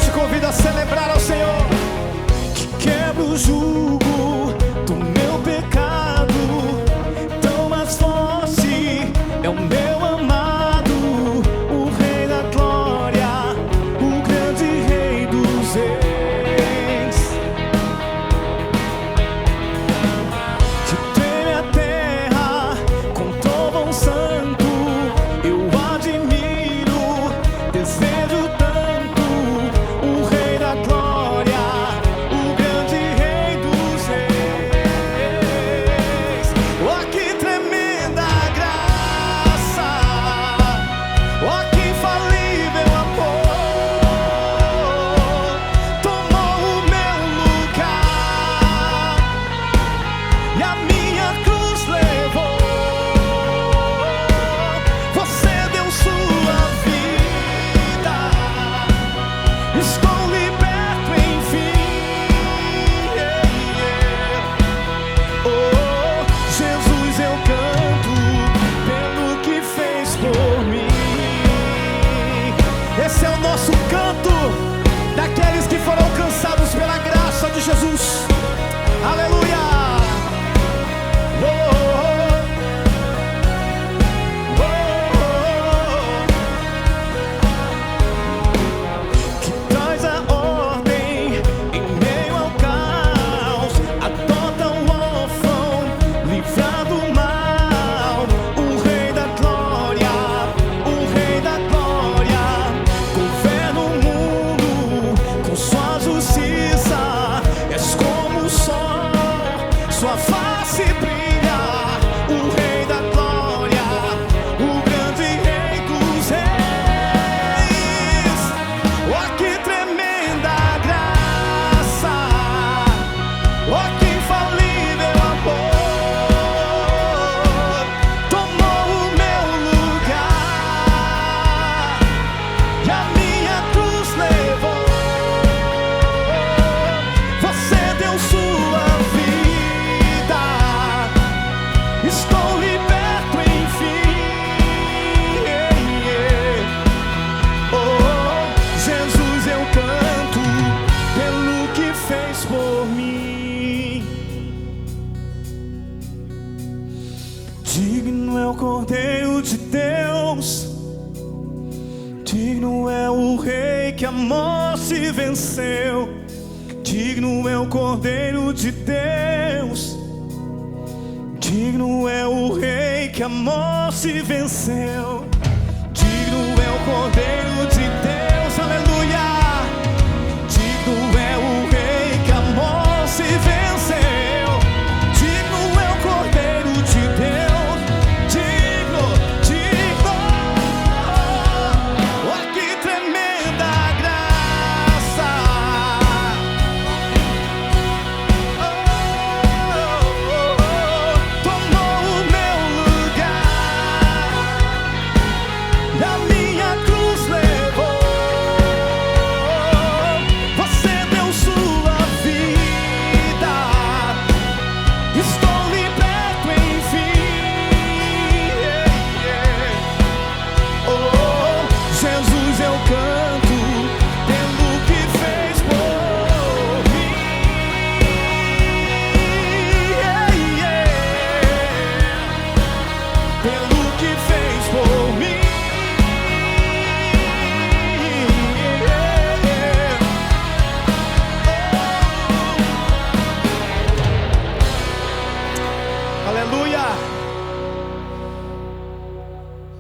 te convido a celebrar ao Senhor, que quebra o jugo do meu pecado. Tão mais forte é o meu amado, o Rei da Glória, o grande Rei dos Reis, que treme a terra com trovão santo. Eu admiro, desejo tanto o Rei da Glória, o grande Rei dos Reis. Oh, que tremenda graça! Oh, que infalível amor! Tomou o meu lugar e a minha cruz levou. Você deu sua vida, estou liberto enfim. Oh, Jesus, eu canto pelo que fez por mim. Esse é o nosso canto daqueles que foram alcançados pela graça de Jesus. Aleluia! Oh, oh, oh. Que traz a ordem em meio ao caos, adota o órfão, livra do mal. O Rei da Glória, o Rei da Glória, governa o mundo com sua justiça. És como o sol, sua face brilha. O Rei da Glória, o grande Rei dos Reis. Oh, que tremenda graça! Oh, que infalível amor! Tomou o meu lugar e a minha cruz levou. Você deu sua vida, estou liberto enfim. Oh, Jesus, eu canto pelo que fez por mim. Digno é o Cordeiro de Deus, digno é o Rei que a morte venceu. Digno é o Cordeiro de Deus, digno é o Rei que a morte venceu. Digno é o Cordeiro de Deus, aleluia. Digno é o Rei que a morte venceu. Digno é o Cordeiro de Deus, digno, digno. Oh, que tremenda graça! Tomou o meu lugar e a minha cruz levou. Você deu sua vida, estou liberto enfim. Oh, Jesus, eu canto pelo que fez por mim. Pelo que fez por mim. Aleluia!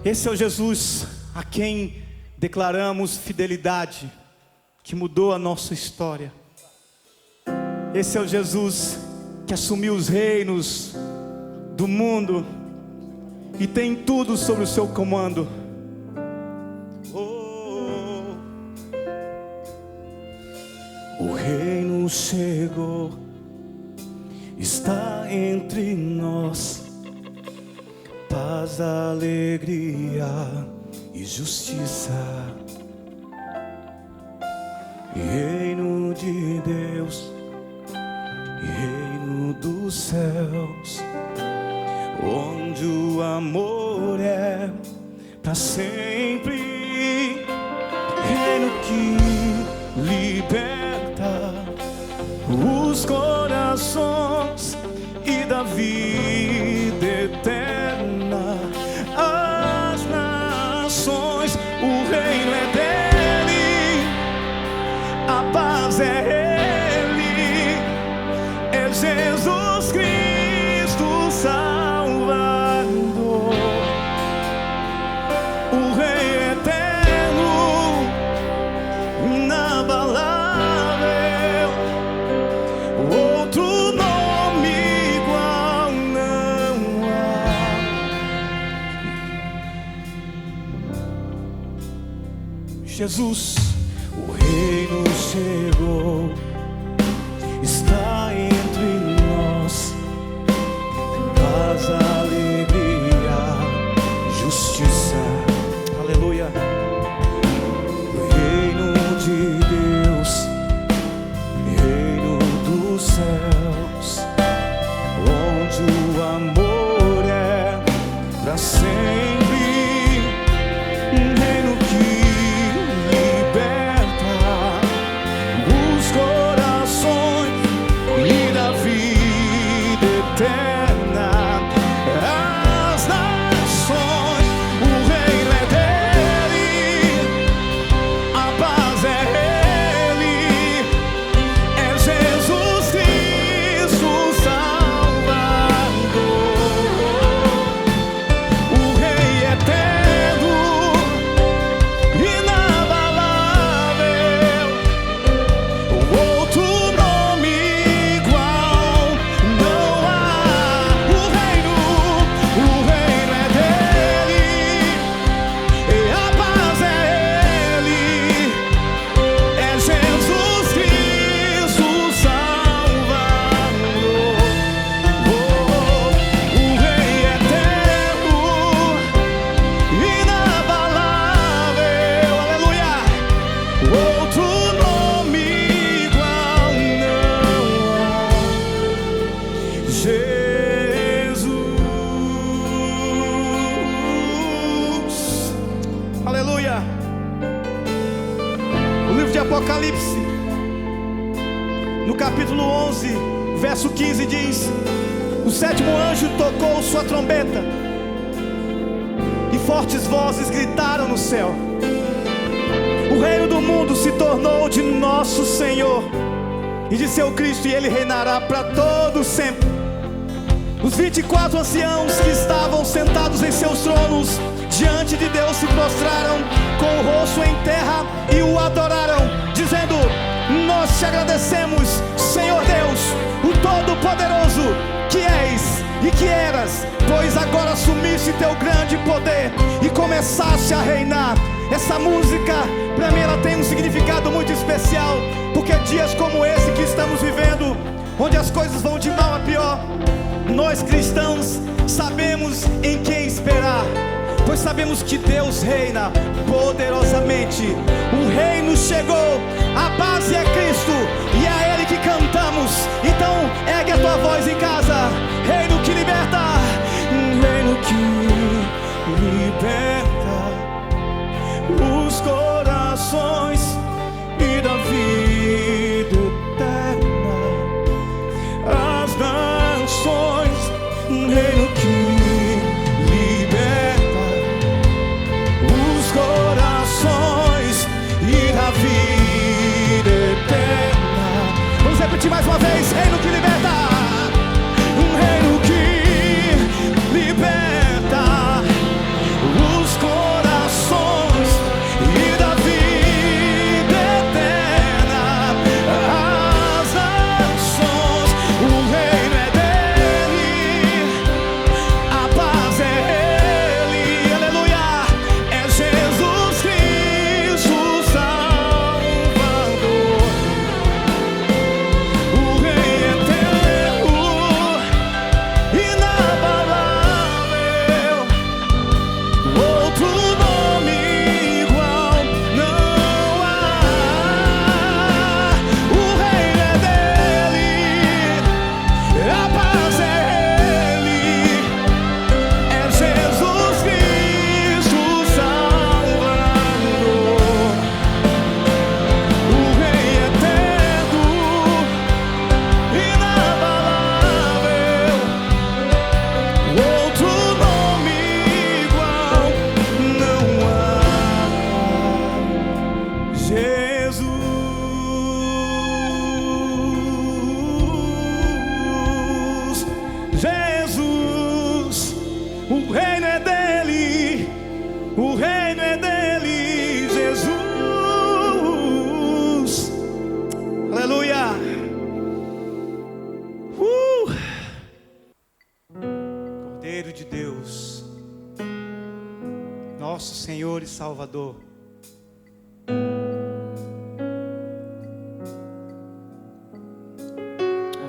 Esse é o Jesus a quem declaramos fidelidade, que mudou a nossa história. Esse é o Jesus que assumiu os reinos do mundo e tem tudo sob o seu comando. Oh, o reino chegou, está entre nós, paz, alegria e justiça. Reino de Deus, reino dos céus, onde o amor é para sempre. Reino que corações e da vida eterna. As nações, o reino é dele, a paz é ele, é Jesus Cristo Salvador. O Rei eterno, inabalável, outro nome igual não há. Jesus, o reino chegou, está entre nós, paz, alegria, justiça. Aleluia. O reino de Deus, reino dos céus, onde o amor é pra sempre. Um reino que liberta os corações e da vida eterna. As nações, o reino é dele, a paz é ele, é Jesus Cristo Salvador. O Rei eterno, inabalável, outro nome igual não há. O reino é dele, e a paz é ele, é Jesus Cristo Salvador. O Rei eterno, inabalável, aleluia, outro nome igual não há. Jesus, aleluia. O livro de Apocalipse, no capítulo 11, verso 15 diz: o sétimo anjo tocou sua trombeta e fortes vozes gritaram no céu: o reino do mundo se tornou de nosso Senhor e de seu Cristo, e ele reinará para todo sempre. Os 24 anciãos que estavam sentados em seus tronos diante de Deus se prostraram com o rosto em terra e o adoraram, dizendo: nós te agradecemos, Senhor Deus, o Todo-Poderoso, que és e que eras, pois agora assumiste teu grande poder e começaste a reinar. Essa música, para mim, ela tem um significado muito especial, porque dias como esse que estamos vivendo, onde as coisas vão de mal a pior, nós cristãos sabemos em quem esperar, pois sabemos que Deus reina poderosamente. O reino chegou, a base é Cristo e é a Ele que cantamos. Então ergue a tua voz em casa: reino que liberta, um reino que liberta os corações e da vida eterna. As nações, um reino que liberta os corações e da vida eterna. Vamos repetir mais uma vez: reino que liberta, um reino que liberta os corações e da vida eterna. As nações, o reino é dele, a paz é ele, aleluia, é Jesus Cristo Salvador. O Rei eterno, Salvador.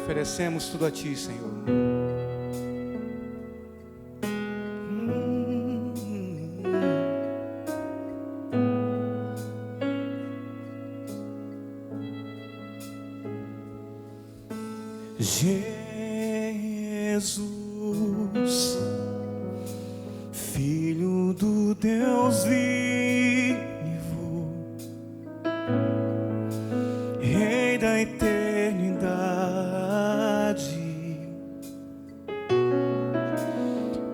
Oferecemos tudo a Ti, Senhor. Jesus, Filho do Deus vivo, Rei da eternidade,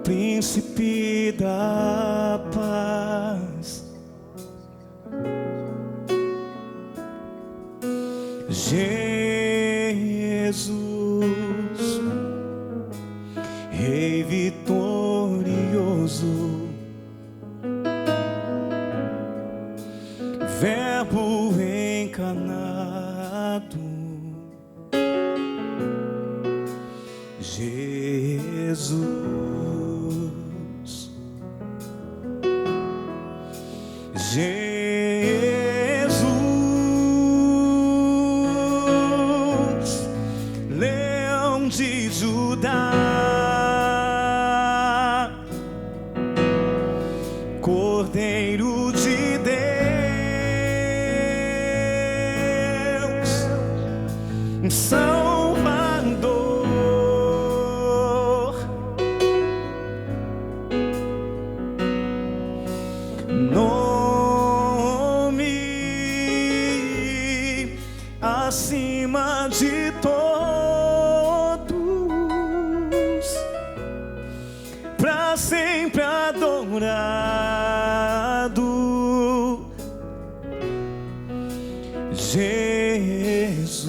Príncipe da paz, Jesus, Rei vitorioso, Verbo encarnado, Jesus, Jesus, Leão de Judá, Cordeiro de Deus, Salvador, nome acima de todos, para sempre adorado, Jesus.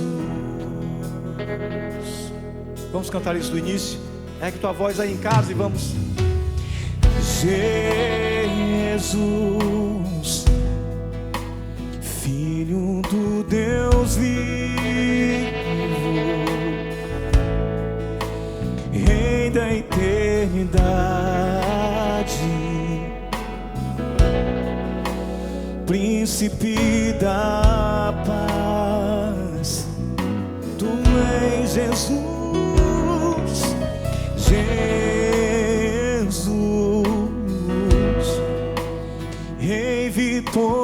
Vamos cantar isso do início? Ergue tua voz aí em casa e vamos. Jesus, Filho do Deus vivo, Rei da eternidade, Príncipe da paz, Tu és Jesus, Jesus, Rei vitorioso,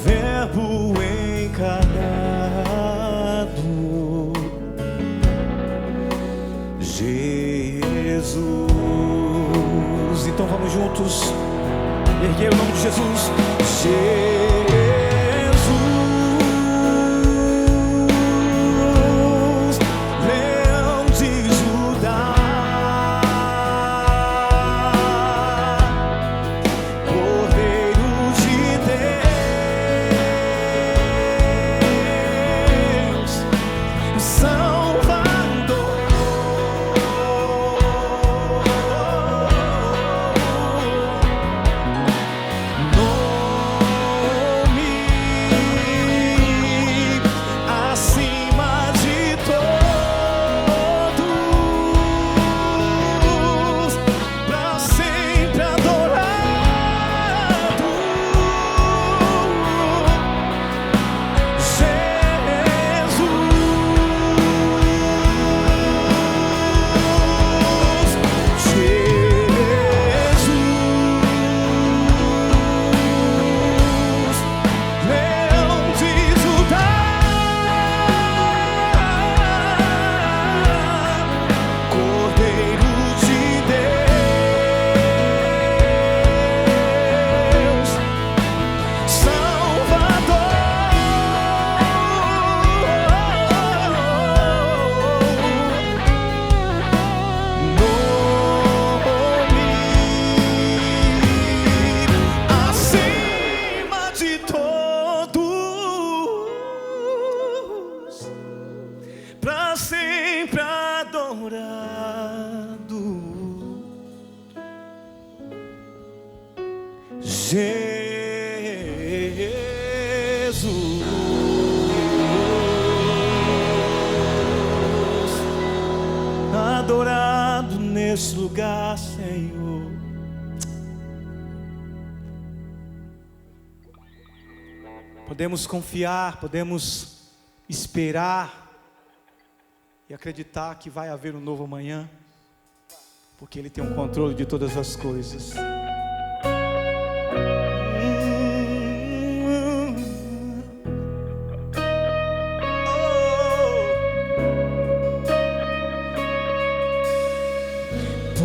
Verbo encarnado, Jesus. Então vamos juntos erguer o nome de Jesus. Jesus, Leão de Judá, Cordeiro de Deus, Salvador, nome acima de todos, para sempre adorado, Jesus, Leão de Judá, Cordeiro de Deus, Salvador, nome acima de todos, para sempre adorado, Jesus, adorado neste nesse lugar, Senhor. Podemos confiar, podemos esperar e acreditar que vai haver um novo amanhã, porque Ele tem um controle de todas as coisas.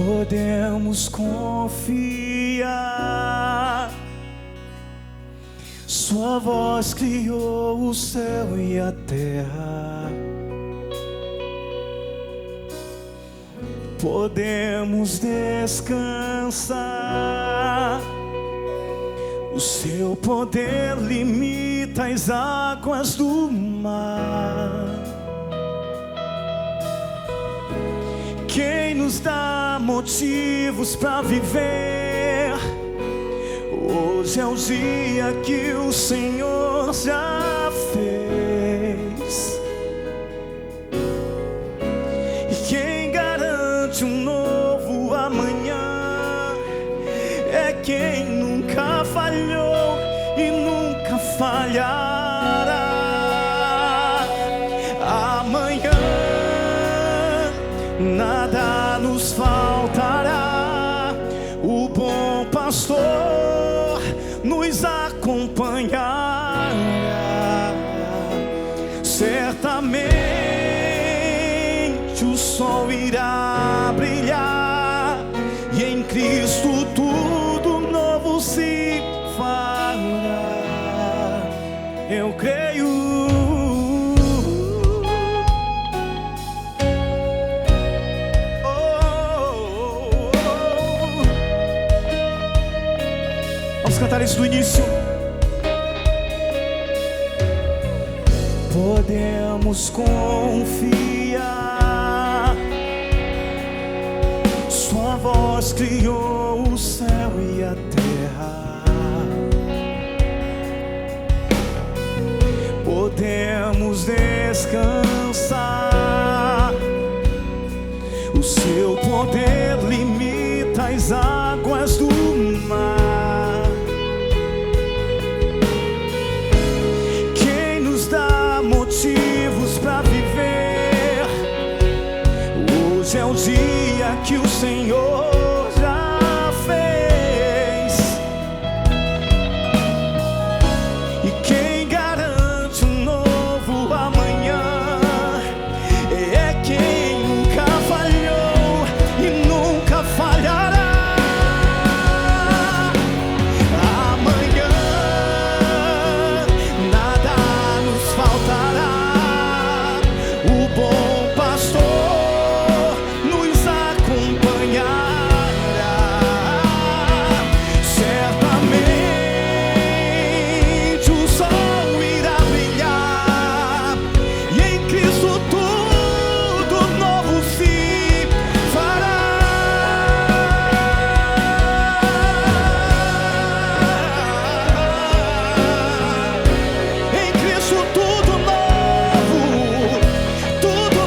Podemos confiar, Sua voz criou o céu e a terra. Podemos descansar, o Seu poder limita as águas do mar. Quem nos dá motivos para viver? Hoje é o dia que o Senhor já fez. E quem garante um novo amanhã é quem nunca falhou e nunca falhará. Amanhã nada nos faltará. O bom pastor nos acompanhará. Certamente o sol irá brilhar e em Cristo tudo novo se fará. Eu creio. Vamos cantar isso do início. Podemos confiar, Sua voz criou o céu e a terra. Podemos descansar, o Seu poder limita as águas do mar. Motivos para viver. Hoje é o dia que o Senhor já fez. E quem garante um novo amanhã é quem nunca falhou e nunca falhará. Amanhã nada nos faltará. O bom pastor nos acompanhará. Certamente o sol irá brilhar e em Cristo tudo novo se fará. Em Cristo tudo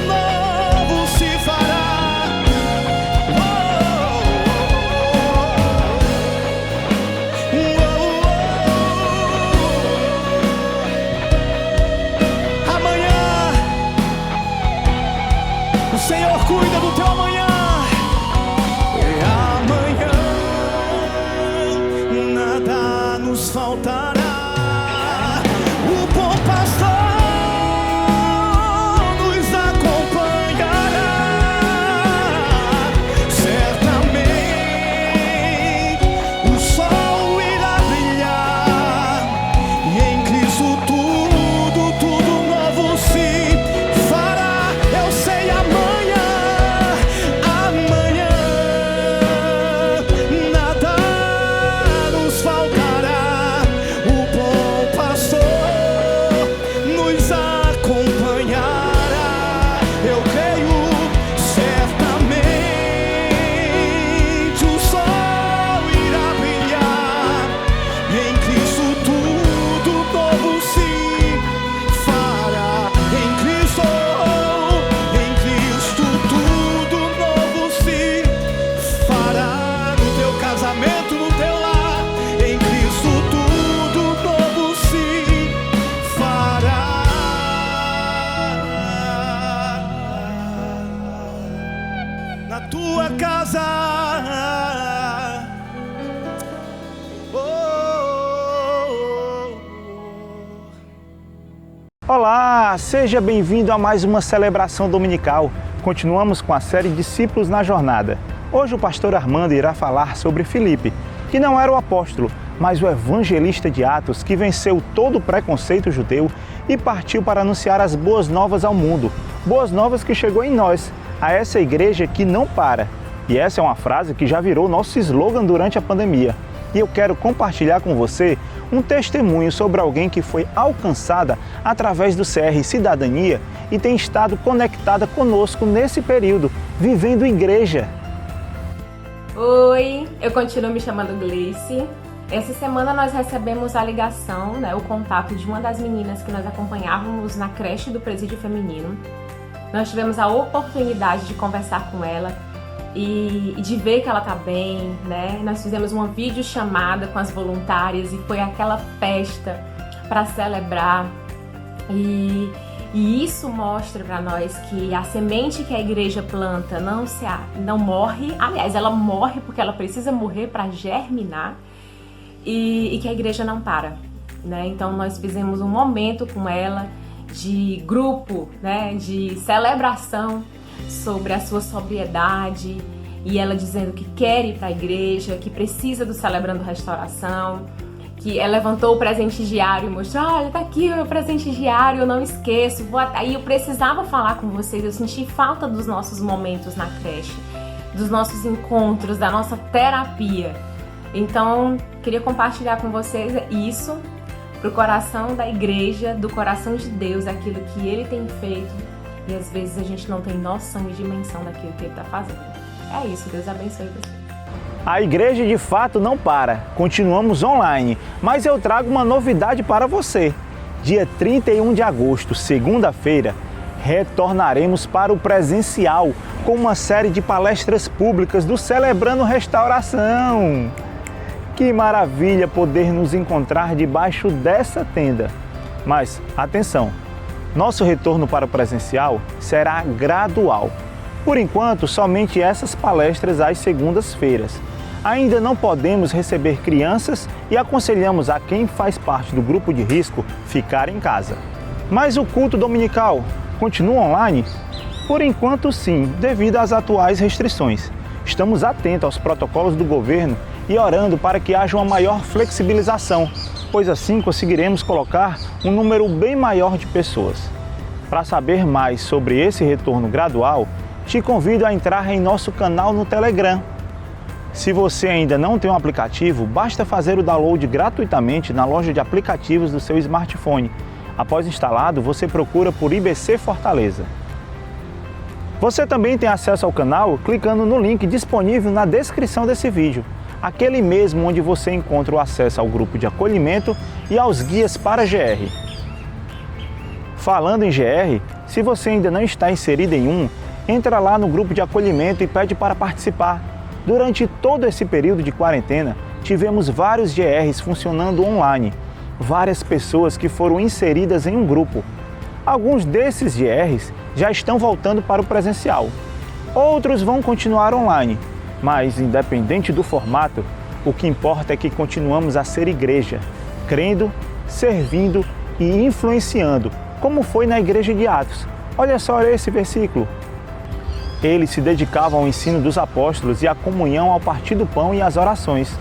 novo se fará. Amanhã o Senhor cuida do teu amanhã. Amanhã nada nos faltará. O bom pastor nos acompanhará. Certamente o sol irá brilhar e em Cristo tudo novo se fará. Eu sei amanhã nada nos faltará. O Olá, seja bem-vindo a mais uma celebração dominical. Continuamos com a série Discípulos na Jornada. Hoje o pastor Armando irá falar sobre Filipe, que não era o apóstolo, mas o evangelista de Atos que venceu todo o preconceito judeu e partiu para anunciar as boas novas ao mundo. Boas novas que chegou em nós, a essa igreja que não para. E essa é uma frase que já virou nosso slogan durante a pandemia. E eu quero compartilhar com você um testemunho sobre alguém que foi alcançada através do CR Cidadania e tem estado conectada conosco nesse período, vivendo igreja. Oi, eu continuo me chamando Gleice. Essa semana nós recebemos a ligação, o contato de uma das meninas que nós acompanhávamos na creche do Presídio Feminino. Nós tivemos a oportunidade de conversar com ela e de ver que ela tá bem, Nós fizemos uma videochamada com as voluntárias e foi aquela festa para celebrar. E isso mostra para nós que a semente que a igreja planta não morre. Aliás, ela morre porque ela precisa morrer para germinar e que a igreja não para, Então nós fizemos um momento com ela de grupo, de celebração sobre a sua sobriedade e ela dizendo que quer ir para a igreja, que precisa do Celebrando Restauração, que ela levantou o presente diário e mostrou, olha, tá aqui o meu presente diário, eu não esqueço, aí eu precisava falar com vocês, eu senti falta dos nossos momentos na creche, dos nossos encontros, da nossa terapia. Então, queria compartilhar com vocês isso, pro coração da igreja, do coração de Deus, aquilo que Ele tem feito, e às vezes a gente não tem noção e dimensão daquilo que Ele está fazendo. É isso, Deus abençoe você. A igreja de fato não para, continuamos online, mas eu trago uma novidade para você. Dia 31 de agosto, segunda-feira, retornaremos para o presencial com uma série de palestras públicas do Celebrando Restauração. Que maravilha poder nos encontrar debaixo dessa tenda. Mas, atenção, nosso retorno para o presencial será gradual. Por enquanto, somente essas palestras às segundas-feiras. Ainda não podemos receber crianças e aconselhamos a quem faz parte do grupo de risco ficar em casa. Mas o culto dominical continua online? Por enquanto, sim, devido às atuais restrições. Estamos atentos aos protocolos do governo e orando para que haja uma maior flexibilização, pois assim conseguiremos colocar um número bem maior de pessoas. Para saber mais sobre esse retorno gradual, te convido a entrar em nosso canal no Telegram. Se você ainda não tem um aplicativo, basta fazer o download gratuitamente na loja de aplicativos do seu smartphone. Após instalado, você procura por IBC Fortaleza. Você também tem acesso ao canal clicando no link disponível na descrição desse vídeo, aquele mesmo onde você encontra o acesso ao grupo de acolhimento e aos guias para GR. Falando em GR, se você ainda não está inserido em um, entra lá no grupo de acolhimento e pede para participar. Durante todo esse período de quarentena, tivemos vários GRs funcionando online, várias pessoas que foram inseridas em um grupo. Alguns desses GRs já estão voltando para o presencial, outros vão continuar online, mas independente do formato, o que importa é que continuamos a ser igreja, crendo, servindo e influenciando, como foi na igreja de Atos. Olha só esse versículo. Eles se dedicavam ao ensino dos apóstolos e à comunhão, ao partir do pão e às orações.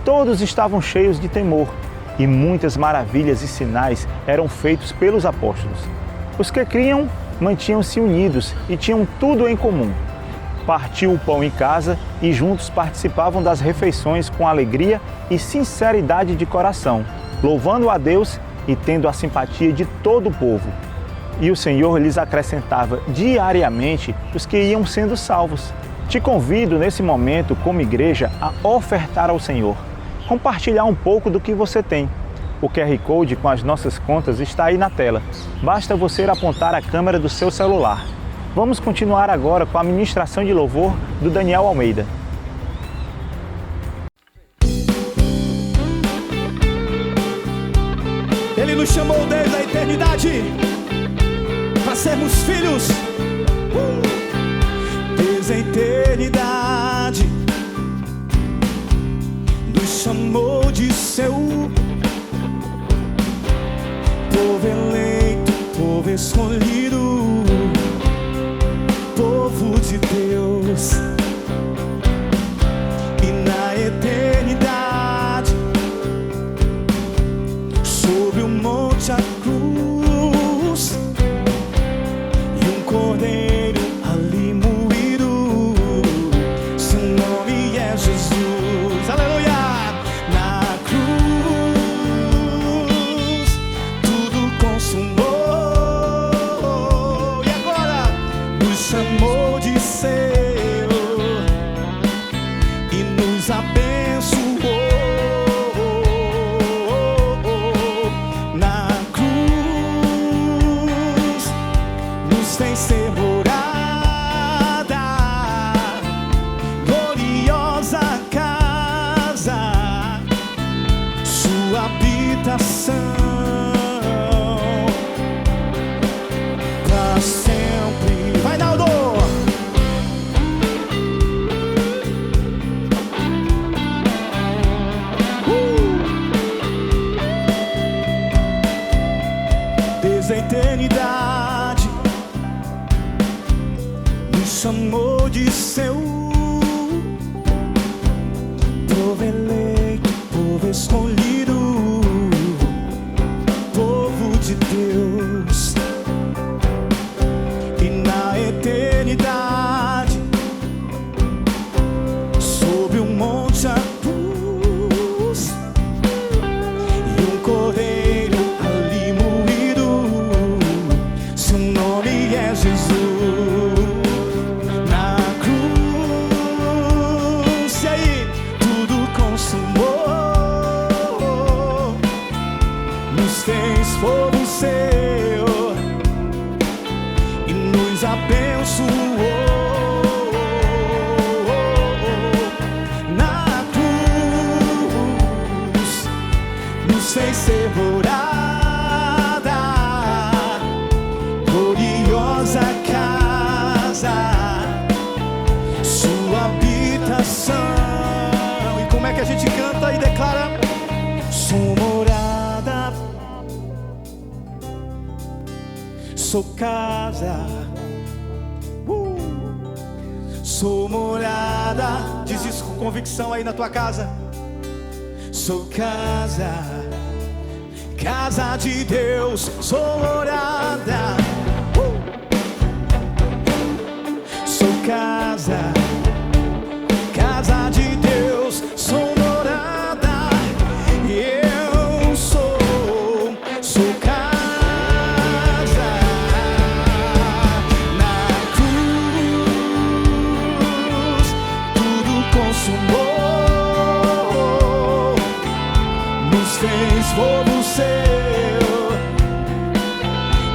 Todos estavam cheios de temor e muitas maravilhas e sinais eram feitos pelos apóstolos. Os que criam mantinham-se unidos e tinham tudo em comum. Partiam o pão em casa e juntos participavam das refeições com alegria e sinceridade de coração, louvando a Deus e tendo a simpatia de todo o povo. E o Senhor lhes acrescentava diariamente os que iam sendo salvos. Te convido nesse momento, como igreja, a ofertar ao Senhor. Compartilhar um pouco do que você tem. O QR Code com as nossas contas está aí na tela. Basta você apontar a câmera do seu celular. Vamos continuar agora com a ministração de louvor do Daniel Almeida. Ele nos chamou desde a eternidade para sermos filhos. Desde a eternidade nos chamou de seu povo eleito, escolhido, povo de Deus. E na eternidade, sobre o monte a cruz, e um cordeiro ali moído, seu nome é Jesus. Aleluia! Na cruz tudo consumou, e agora nos chamou de seu e nos abençoou. Na cruz nos fez ser morada, gloriosa casa, sua habitação pra sempre. Vai, Naldo! Desde a eternidade nos chamou de seu, povo eleito, povo escolhido, povo de Deus. E na eternidade, sob o monte a cruz, e um cordeiro ali moído, seu nome é Jesus. Na cruz, e aí, tudo consumou, nos fez povo seu e nos abençoou. Na cruz nos fez ser morada, gloriosa casa, sua habitação. E como é que a gente canta e declara? Sou morada, sou casa, sou morada. Diz isso com convicção aí na tua casa. Sou casa, casa de Deus, sou morada, sou casa, casa de Deus, sou morada. Eu sou casa. Na cruz tudo consumou, nos fez povo seu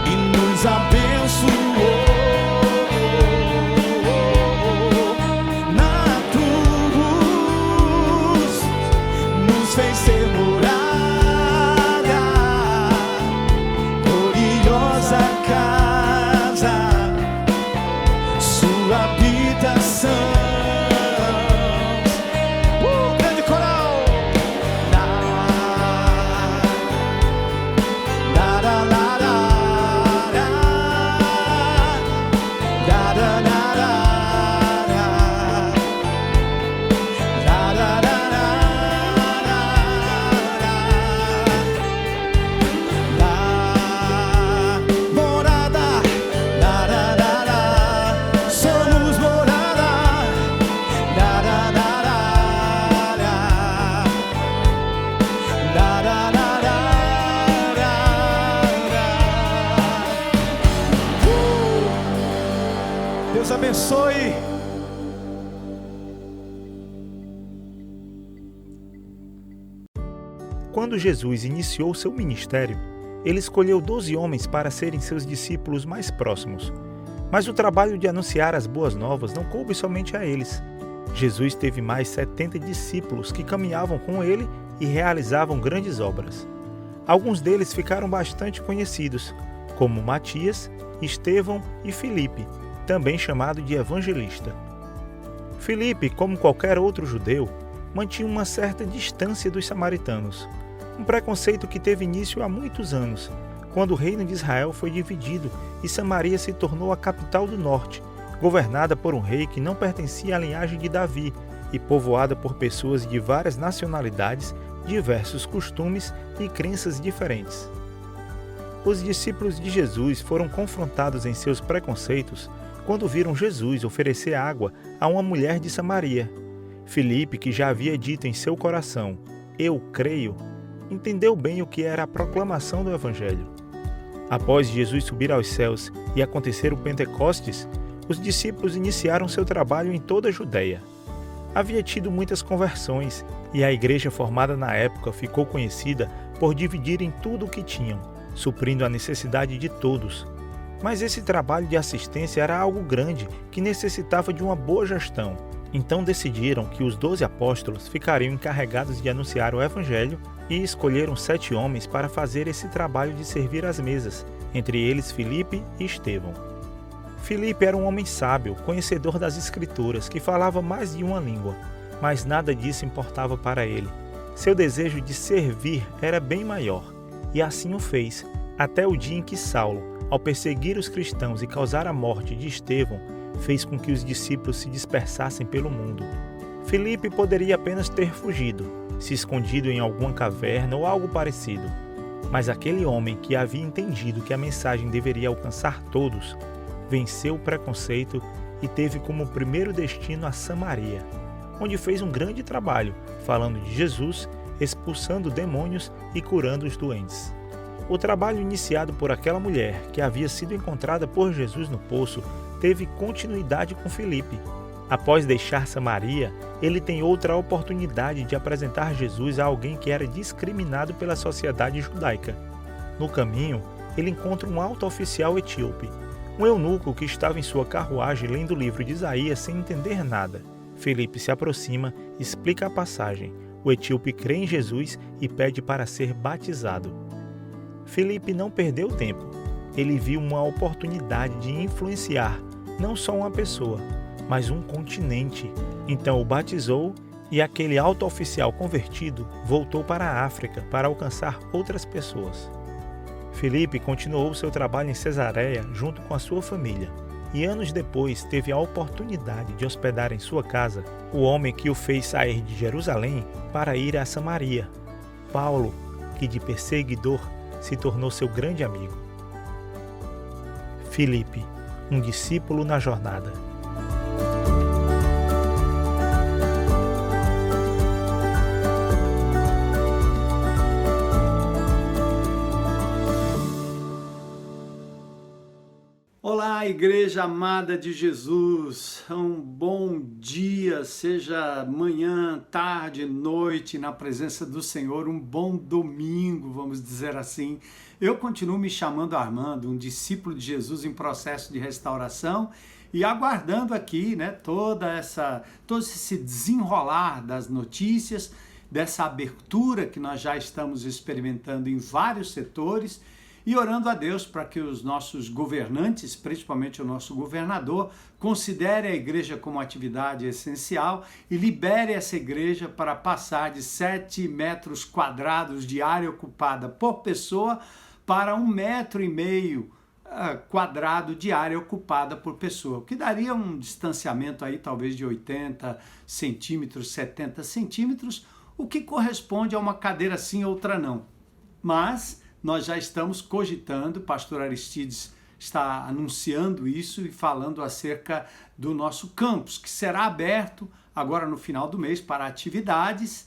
e nos abençoou. Na cruz nos fez ser morada, gloriosa casa, sua habitação. Grande coral. Somos morada. Deus abençoe. Quando Jesus iniciou seu ministério, ele escolheu 12 homens para serem seus discípulos mais próximos. Mas o trabalho de anunciar as boas novas não coube somente a eles. Jesus teve mais 70 discípulos que caminhavam com ele e realizavam grandes obras. Alguns deles ficaram bastante conhecidos, como Matias, Estevão e Filipe, também chamado de evangelista. Filipe, como qualquer outro judeu, mantinha uma certa distância dos samaritanos, um preconceito que teve início há muitos anos, quando o reino de Israel foi dividido e Samaria se tornou a capital do norte, governada por um rei que não pertencia à linhagem de Davi e povoada por pessoas de várias nacionalidades, diversos costumes e crenças diferentes. Os discípulos de Jesus foram confrontados em seus preconceitos quando viram Jesus oferecer água a uma mulher de Samaria. Filipe, que já havia dito em seu coração, "Eu creio", entendeu bem o que era a proclamação do Evangelho. Após Jesus subir aos céus e acontecer o Pentecostes, os discípulos iniciaram seu trabalho em toda a Judeia. Havia tido muitas conversões e a igreja formada na época ficou conhecida por dividir em tudo o que tinham, suprindo a necessidade de todos. Mas esse trabalho de assistência era algo grande que necessitava de uma boa gestão. Então decidiram que os 12 apóstolos ficariam encarregados de anunciar o Evangelho e escolheram 7 homens para fazer esse trabalho de servir às mesas, entre eles Filipe e Estevão. Filipe era um homem sábio, conhecedor das Escrituras, que falava mais de uma língua, mas nada disso importava para ele. Seu desejo de servir era bem maior, e assim o fez, até o dia em que Saulo, ao perseguir os cristãos e causar a morte de Estevão, fez com que os discípulos se dispersassem pelo mundo. Filipe poderia apenas ter fugido, se escondido em alguma caverna ou algo parecido. Mas aquele homem que havia entendido que a mensagem deveria alcançar todos, venceu o preconceito e teve como primeiro destino a Samaria, onde fez um grande trabalho, falando de Jesus, expulsando demônios e curando os doentes. O trabalho iniciado por aquela mulher, que havia sido encontrada por Jesus no poço, teve continuidade com Filipe. Após deixar Samaria, ele tem outra oportunidade de apresentar Jesus a alguém que era discriminado pela sociedade judaica. No caminho, ele encontra um alto oficial etíope, um eunuco que estava em sua carruagem lendo o livro de Isaías sem entender nada. Filipe se aproxima, explica a passagem. O etíope crê em Jesus e pede para ser batizado. Filipe não perdeu tempo. Ele viu uma oportunidade de influenciar não só uma pessoa, mas um continente. Então o batizou e aquele alto oficial convertido voltou para a África para alcançar outras pessoas. Filipe continuou seu trabalho em Cesareia junto com a sua família e anos depois teve a oportunidade de hospedar em sua casa o homem que o fez sair de Jerusalém para ir a Samaria, Paulo, que de perseguidor se tornou seu grande amigo. Filipe, um discípulo na jornada. Olá, Igreja amada de Jesus, um bom dia, seja manhã, tarde, noite, na presença do Senhor, um bom domingo, vamos dizer assim. Eu continuo me chamando Armando, um discípulo de Jesus em processo de restauração e aguardando aqui, todo esse desenrolar das notícias, dessa abertura que nós já estamos experimentando em vários setores, e orando a Deus para que os nossos governantes, principalmente o nosso governador, considere a igreja como atividade essencial e libere essa igreja para passar de 7 metros quadrados de área ocupada por pessoa para 1,5 metro quadrado de área ocupada por pessoa, o que daria um distanciamento aí talvez de 80 centímetros, 70 centímetros, o que corresponde a uma cadeira sim, outra não. Mas nós já estamos cogitando, o pastor Aristides está anunciando isso e falando acerca do nosso campus, que será aberto agora no final do mês para atividades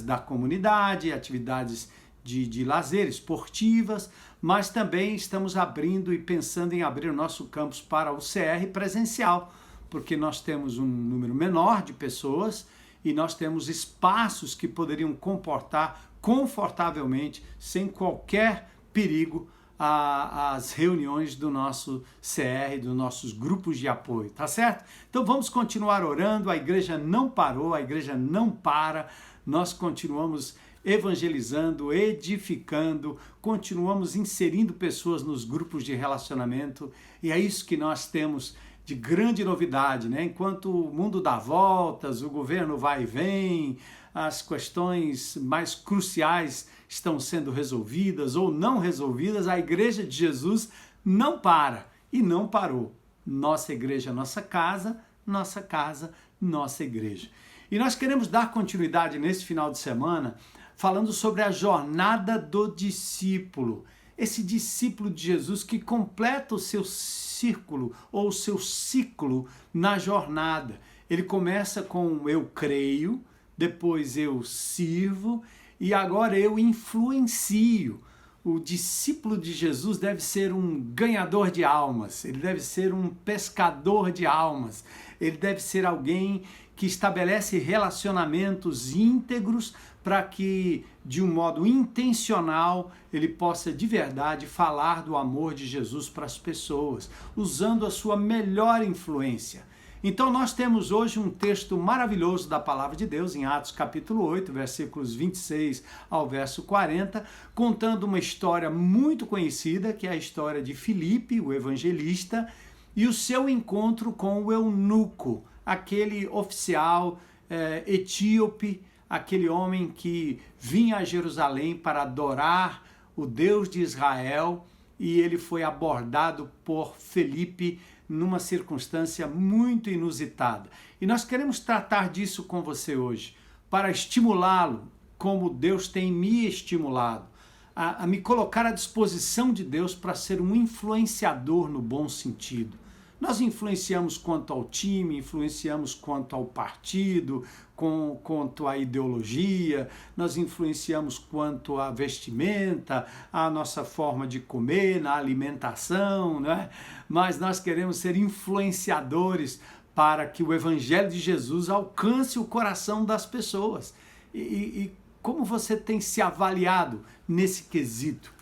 da comunidade, atividades de lazer, esportivas, mas também estamos abrindo e pensando em abrir o nosso campus para o CR presencial, porque nós temos um número menor de pessoas e nós temos espaços que poderiam comportar confortavelmente, sem qualquer perigo, as reuniões do nosso CR, dos nossos grupos de apoio, tá certo? Então vamos continuar orando, a igreja não parou, a igreja não para, nós continuamos evangelizando, edificando, continuamos inserindo pessoas nos grupos de relacionamento e é isso que nós temos de grande novidade, Enquanto o mundo dá voltas, o governo vai e vem, as questões mais cruciais estão sendo resolvidas ou não resolvidas, a Igreja de Jesus não para e não parou. Nossa igreja, nossa casa, nossa igreja. E nós queremos dar continuidade nesse final de semana falando sobre a jornada do discípulo. Esse discípulo de Jesus que completa o seu círculo ou o seu ciclo na jornada. Ele começa com eu creio, depois eu sirvo e agora eu influencio. O discípulo de Jesus deve ser um ganhador de almas, ele deve ser um pescador de almas, ele deve ser alguém que estabelece relacionamentos íntegros para que, de um modo intencional, ele possa de verdade falar do amor de Jesus para as pessoas, usando a sua melhor influência. Então nós temos hoje um texto maravilhoso da Palavra de Deus, em Atos capítulo 8, versículos 26 ao verso 40, contando uma história muito conhecida, que é a história de Filipe, o evangelista, e o seu encontro com o eunuco, aquele oficial etíope, aquele homem que vinha a Jerusalém para adorar o Deus de Israel, e ele foi abordado por Filipe numa circunstância muito inusitada. E nós queremos tratar disso com você hoje, para estimulá-lo, como Deus tem me estimulado, a me colocar à disposição de Deus para ser um influenciador no bom sentido. Nós influenciamos quanto ao time, influenciamos quanto ao partido, quanto à ideologia, nós influenciamos quanto à vestimenta, à nossa forma de comer, na alimentação, né? Mas nós queremos ser influenciadores para que o Evangelho de Jesus alcance o coração das pessoas. E como você tem se avaliado nesse quesito?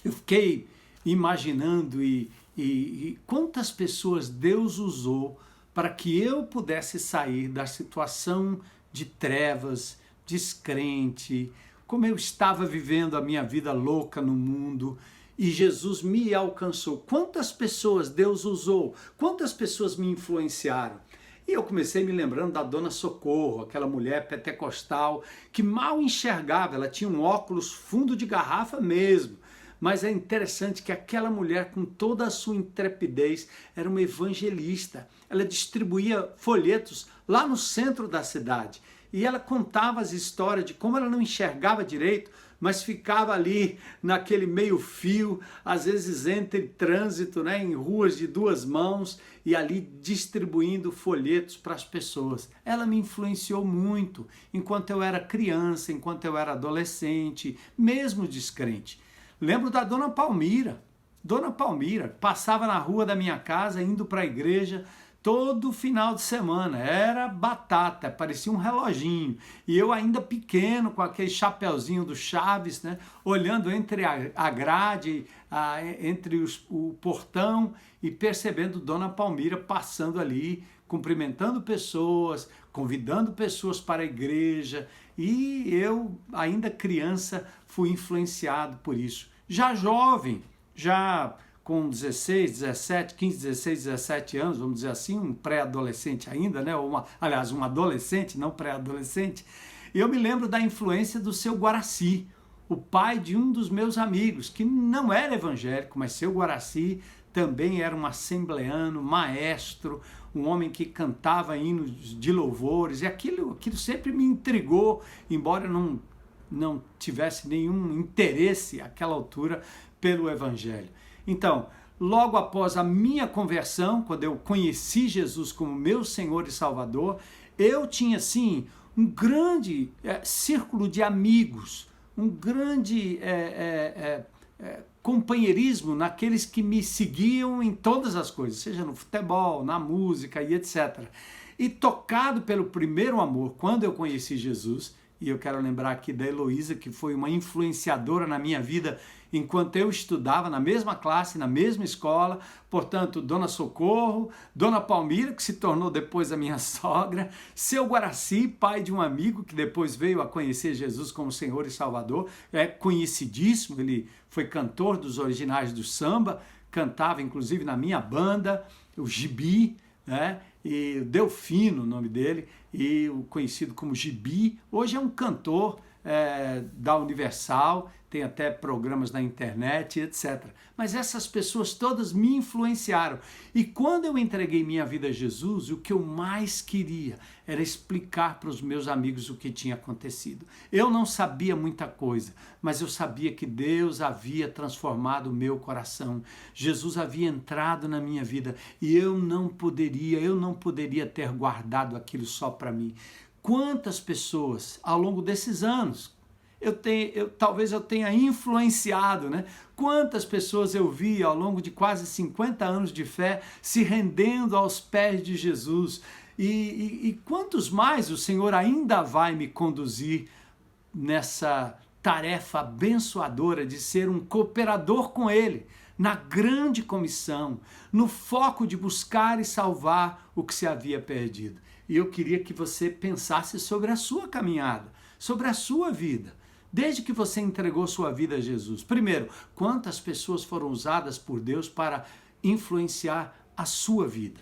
Eu fiquei imaginando e quantas pessoas Deus usou para que eu pudesse sair da situação de trevas, descrente, como eu estava vivendo a minha vida louca no mundo, e Jesus me alcançou. Quantas pessoas Deus usou, quantas pessoas me influenciaram. E eu comecei me lembrando da Dona Socorro, aquela mulher pentecostal que mal enxergava, ela tinha um óculos fundo de garrafa mesmo. Mas é interessante que aquela mulher, com toda a sua intrepidez, era uma evangelista. Ela distribuía folhetos lá no centro da cidade. E ela contava as histórias de como ela não enxergava direito, mas ficava ali naquele meio-fio, às vezes entre trânsito, né, em ruas de duas mãos, e ali distribuindo folhetos para as pessoas. Ela me influenciou muito enquanto eu era criança, enquanto eu era adolescente, mesmo descrente. Lembro da Dona Palmira. Dona Palmira passava na rua da minha casa, indo para a igreja todo final de semana. Era batata, parecia um reloginho. E eu ainda pequeno, com aquele chapeuzinho do Chaves, né, olhando entre a grade, entre o portão e percebendo Dona Palmira passando ali, cumprimentando pessoas, convidando pessoas para a igreja. E eu, ainda criança, fui influenciado por isso. Já jovem, já com 16, 17, 15, 16, 17 anos, vamos dizer assim, um pré-adolescente ainda, né? Aliás, um adolescente, não pré-adolescente. Eu me lembro da influência do seu Guaraci, o pai de um dos meus amigos, que não era evangélico, mas seu Guaraci também era um assembleano, maestro, um homem que cantava hinos de louvores, e aquilo sempre me intrigou, embora eu não tivesse nenhum interesse àquela altura pelo Evangelho. Então, logo após a minha conversão, quando eu conheci Jesus como meu Senhor e Salvador, eu tinha, assim, um grande círculo de amigos, um grande companheirismo naqueles que me seguiam em todas as coisas, seja no futebol, na música e etc. E tocado pelo primeiro amor, quando eu conheci Jesus, e eu quero lembrar aqui da Heloísa, que foi uma influenciadora na minha vida enquanto eu estudava na mesma classe, na mesma escola, portanto, Dona Socorro, Dona Palmira, que se tornou depois a minha sogra, seu Guaraci, pai de um amigo que depois veio a conhecer Jesus como Senhor e Salvador, é conhecidíssimo, ele foi cantor dos originais do samba, cantava inclusive na minha banda, o Gibi, né? E Delfino, o nome dele, e o conhecido como Gibi, hoje é um cantor da Universal, tem até programas na internet, etc. Mas essas pessoas todas me influenciaram. E quando eu entreguei minha vida a Jesus, o que eu mais queria era explicar para os meus amigos o que tinha acontecido. Eu não sabia muita coisa, mas eu sabia que Deus havia transformado o meu coração. Jesus havia entrado na minha vida e eu não poderia ter guardado aquilo só para mim. Quantas pessoas ao longo desses anos talvez eu tenha influenciado, né? Quantas pessoas eu vi ao longo de quase 50 anos de fé se rendendo aos pés de Jesus e quantos mais o Senhor ainda vai me conduzir nessa tarefa abençoadora de ser um cooperador com Ele, na grande comissão, no foco de buscar e salvar o que se havia perdido. E eu queria que você pensasse sobre a sua caminhada, sobre a sua vida. Desde que você entregou sua vida a Jesus. Primeiro, quantas pessoas foram usadas por Deus para influenciar a sua vida?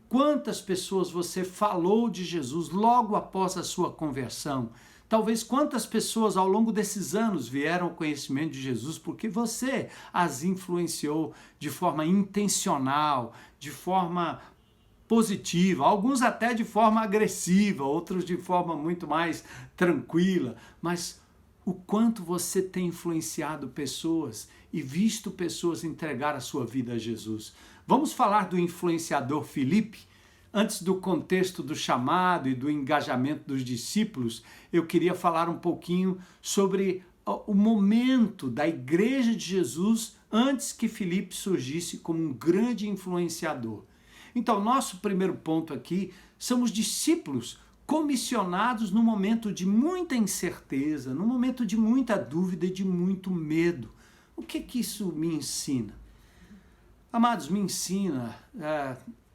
Quantas pessoas você falou de Jesus logo após a sua conversão? Talvez quantas pessoas ao longo desses anos vieram ao conhecimento de Jesus porque você as influenciou de forma intencional, de forma positiva, alguns até de forma agressiva, outros de forma muito mais tranquila, mas o quanto você tem influenciado pessoas e visto pessoas entregar a sua vida a Jesus. Vamos falar do influenciador Filipe? Antes do contexto do chamado e do engajamento dos discípulos, eu queria falar um pouquinho sobre o momento da Igreja de Jesus antes que Filipe surgisse como um grande influenciador. Então, nosso primeiro ponto aqui são os discípulos comissionados no momento de muita incerteza, no momento de muita dúvida e de muito medo. O que isso me ensina? Amados, me ensina,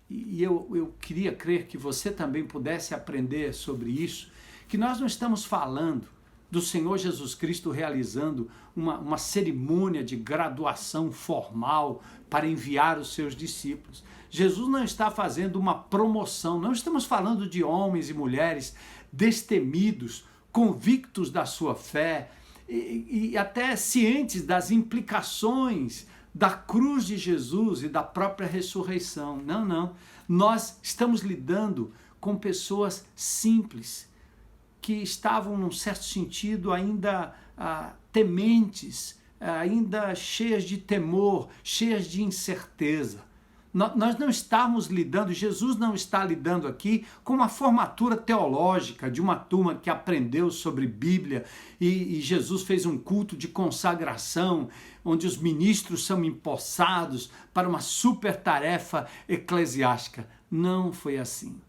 e eu queria crer que você também pudesse aprender sobre isso, que nós não estamos falando do Senhor Jesus Cristo realizando uma cerimônia de graduação formal para enviar os seus discípulos. Jesus não está fazendo uma promoção, não estamos falando de homens e mulheres destemidos, convictos da sua fé e até cientes das implicações da cruz de Jesus e da própria ressurreição. Não. Nós estamos lidando com pessoas simples, que estavam, num certo sentido, ainda tementes, ainda cheias de temor, cheias de incerteza. Nós não estamos lidando, Jesus não está lidando aqui com uma formatura teológica de uma turma que aprendeu sobre Bíblia e Jesus fez um culto de consagração, onde os ministros são empossados para uma super tarefa eclesiástica. Não foi assim.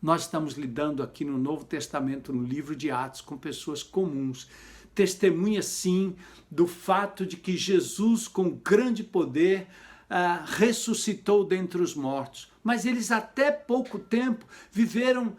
Nós estamos lidando aqui no Novo Testamento, no livro de Atos, com pessoas comuns. Testemunha, sim, do fato de que Jesus, com grande poder, ressuscitou dentre os mortos. Mas eles até pouco tempo viveram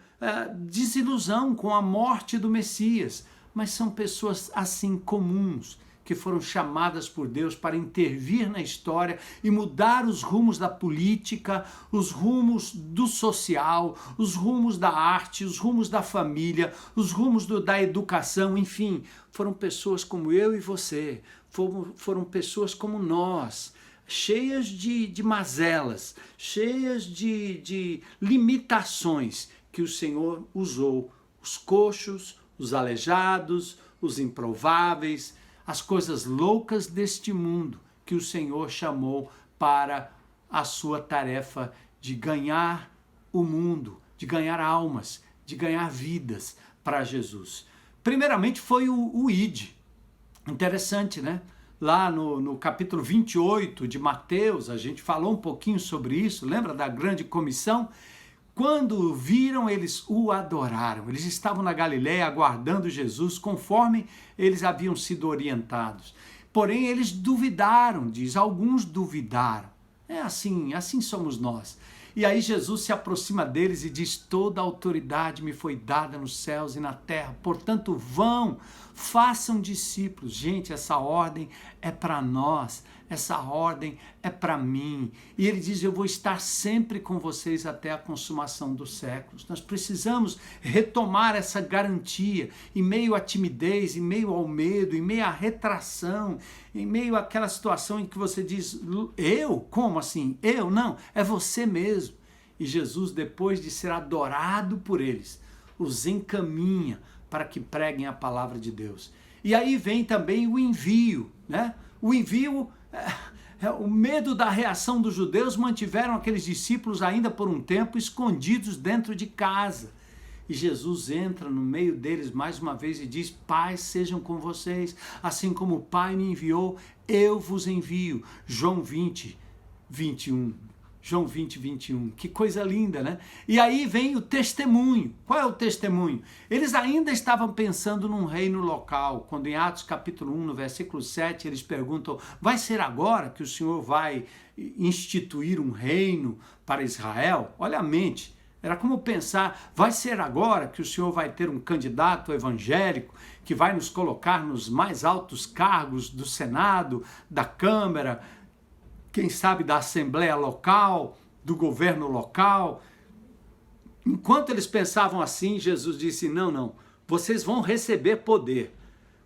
desilusão com a morte do Messias. Mas são pessoas assim comuns, que foram chamadas por Deus para intervir na história e mudar os rumos da política, os rumos do social, os rumos da arte, os rumos da família, os rumos da educação, enfim. Foram pessoas como eu e você, foram pessoas como nós, cheias de mazelas, cheias de limitações que o Senhor usou. Os coxos, os aleijados, os improváveis, as coisas loucas deste mundo que o Senhor chamou para a sua tarefa de ganhar o mundo, de ganhar almas, de ganhar vidas para Jesus. Primeiramente foi o ID. Interessante, né? Lá no capítulo 28 de Mateus, a gente falou um pouquinho sobre isso, lembra da grande comissão? Quando o viram, eles o adoraram. Eles estavam na Galileia aguardando Jesus, conforme eles haviam sido orientados. Porém, eles duvidaram, diz, alguns duvidaram. É assim somos nós. E aí Jesus se aproxima deles e diz: toda a autoridade me foi dada nos céus e na terra, portanto vão, façam discípulos. Gente, essa ordem é para nós, essa ordem é para mim. E ele diz, eu vou estar sempre com vocês até a consumação dos séculos. Nós precisamos retomar essa garantia em meio à timidez, em meio ao medo, em meio à retração, em meio àquela situação em que você diz, eu? Como assim? Eu? Não, é você mesmo. E Jesus, depois de ser adorado por eles, os encaminha para que preguem a palavra de Deus. E aí vem também o envio, né? O envio, o medo da reação dos judeus mantiveram aqueles discípulos ainda por um tempo escondidos dentro de casa. E Jesus entra no meio deles mais uma vez e diz, paz sejam com vocês, assim como o Pai me enviou, eu vos envio. João 20, 21. João 20, 21. Que coisa linda, né? E aí vem o testemunho. Qual é o testemunho? Eles ainda estavam pensando num reino local, quando em Atos capítulo 1, no versículo 7, eles perguntam, vai ser agora que o Senhor vai instituir um reino para Israel? Olha a mente. Era como pensar, vai ser agora que o Senhor vai ter um candidato evangélico que vai nos colocar nos mais altos cargos do Senado, da Câmara, quem sabe da Assembleia local, do governo local. Enquanto eles pensavam assim, Jesus disse, não, vocês vão receber poder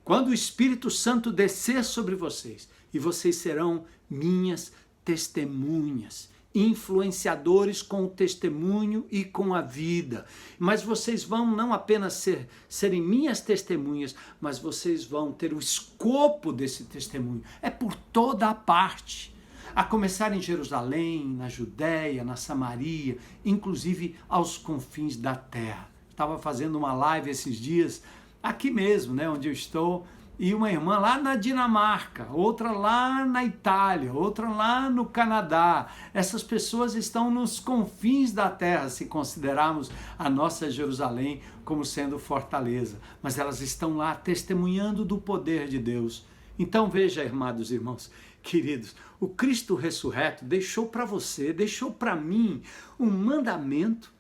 quando o Espírito Santo descer sobre vocês, e vocês serão minhas testemunhas, influenciadores com o testemunho e com a vida. Mas vocês vão não apenas serem minhas testemunhas, mas vocês vão ter o escopo desse testemunho. É por toda a parte. A começar em Jerusalém, na Judéia, na Samaria, inclusive aos confins da terra. Estava fazendo uma live esses dias, aqui mesmo, né, onde eu estou, e uma irmã lá na Dinamarca, outra lá na Itália, outra lá no Canadá. Essas pessoas estão nos confins da terra, se considerarmos a nossa Jerusalém como sendo fortaleza. Mas elas estão lá testemunhando do poder de Deus. Então veja, amados irmãos, queridos, o Cristo ressurreto deixou para você, deixou para mim um mandamento,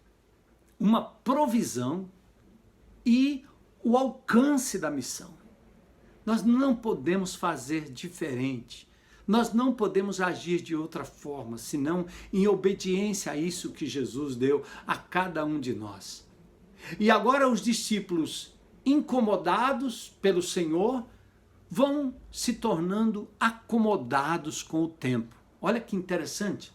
uma provisão e o alcance da missão. Nós não podemos fazer diferente. Nós não podemos agir de outra forma, senão em obediência a isso que Jesus deu a cada um de nós. E agora os discípulos, incomodados pelo Senhor, vão se tornando acomodados com o tempo. Olha que interessante.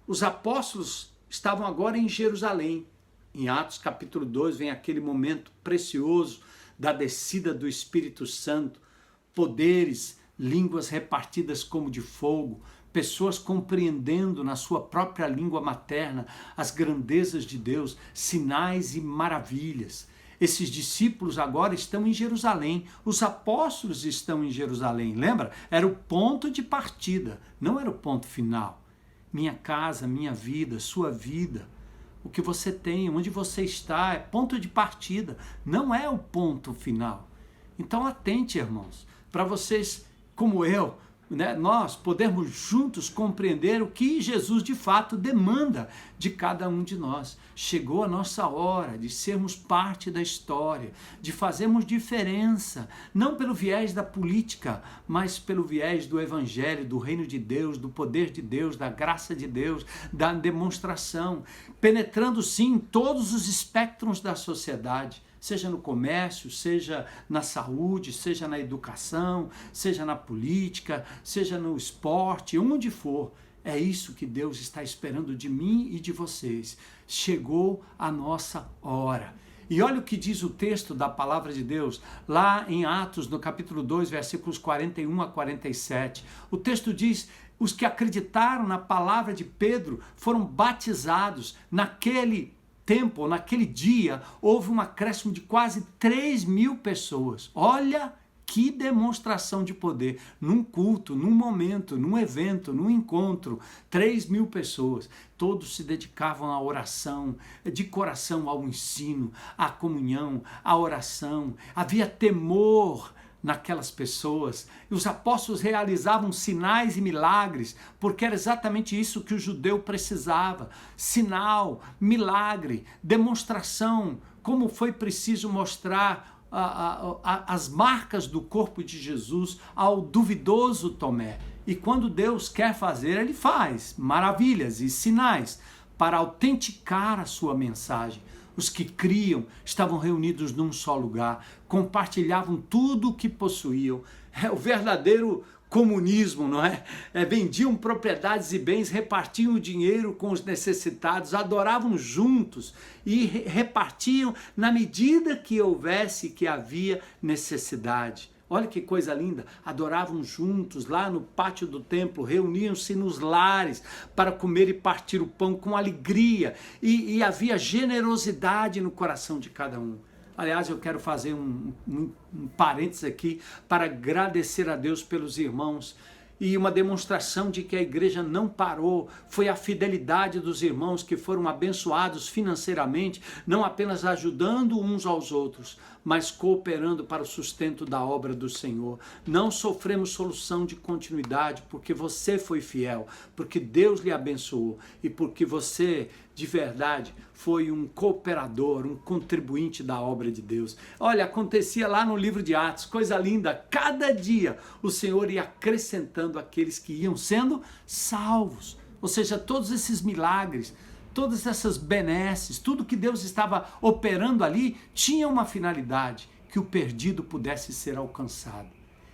Os apóstolos estavam agora em Jerusalém. Em Atos capítulo 2 vem aquele momento precioso da descida do Espírito Santo, poderes, línguas repartidas como de fogo, pessoas compreendendo na sua própria língua materna as grandezas de Deus, sinais e maravilhas. Esses discípulos agora estão em Jerusalém, os apóstolos estão em Jerusalém, lembra? Era o ponto de partida, não era o ponto final. Minha casa, minha vida, sua vida, o que você tem, onde você está, é ponto de partida, não é o ponto final. Então atente, irmãos, para vocês, como eu, né, nós podermos juntos compreender o que Jesus de fato demanda de cada um de nós. Chegou a nossa hora de sermos parte da história, de fazermos diferença, não pelo viés da política, mas pelo viés do evangelho, do reino de Deus, do poder de Deus, da graça de Deus, da demonstração, penetrando sim em todos os espectros da sociedade, seja no comércio, seja na saúde, seja na educação, seja na política, seja no esporte, onde for. É isso que Deus está esperando de mim e de vocês. Chegou a nossa hora. E olha o que diz o texto da palavra de Deus, lá em Atos, no capítulo 2, versículos 41 a 47. O texto diz, os que acreditaram na palavra de Pedro foram batizados. Naquele tempo, naquele dia, houve um acréscimo de quase 3.000 pessoas. Olha que demonstração de poder. Num culto, num momento, num evento, num encontro, 3.000 pessoas. Todos se dedicavam à oração, de coração ao ensino, à comunhão, à oração. Havia temor naquelas pessoas. E os apóstolos realizavam sinais e milagres, porque era exatamente isso que o judeu precisava. Sinal, milagre, demonstração, como foi preciso mostrar as marcas do corpo de Jesus ao duvidoso Tomé. E quando Deus quer fazer, Ele faz maravilhas e sinais para autenticar a sua mensagem. Os que criam estavam reunidos num só lugar, compartilhavam tudo o que possuíam. É o verdadeiro comunismo, não é? Vendiam propriedades e bens, repartiam o dinheiro com os necessitados, adoravam juntos e repartiam na medida que havia necessidade. Olha que coisa linda, adoravam juntos lá no pátio do templo, reuniam-se nos lares para comer e partir o pão com alegria e havia generosidade no coração de cada um. Aliás, eu quero fazer um parênteses aqui para agradecer a Deus pelos irmãos. E uma demonstração de que a igreja não parou foi a fidelidade dos irmãos que foram abençoados financeiramente, não apenas ajudando uns aos outros, mas cooperando para o sustento da obra do Senhor. Não sofremos solução de continuidade porque você foi fiel, porque Deus lhe abençoou e porque você, de verdade, foi um cooperador, um contribuinte da obra de Deus. Olha, acontecia lá no livro de Atos, coisa linda, cada dia o Senhor ia acrescentando aqueles que iam sendo salvos. Ou seja, todos esses milagres, todas essas benesses, tudo que Deus estava operando ali, tinha uma finalidade, que o perdido pudesse ser alcançado.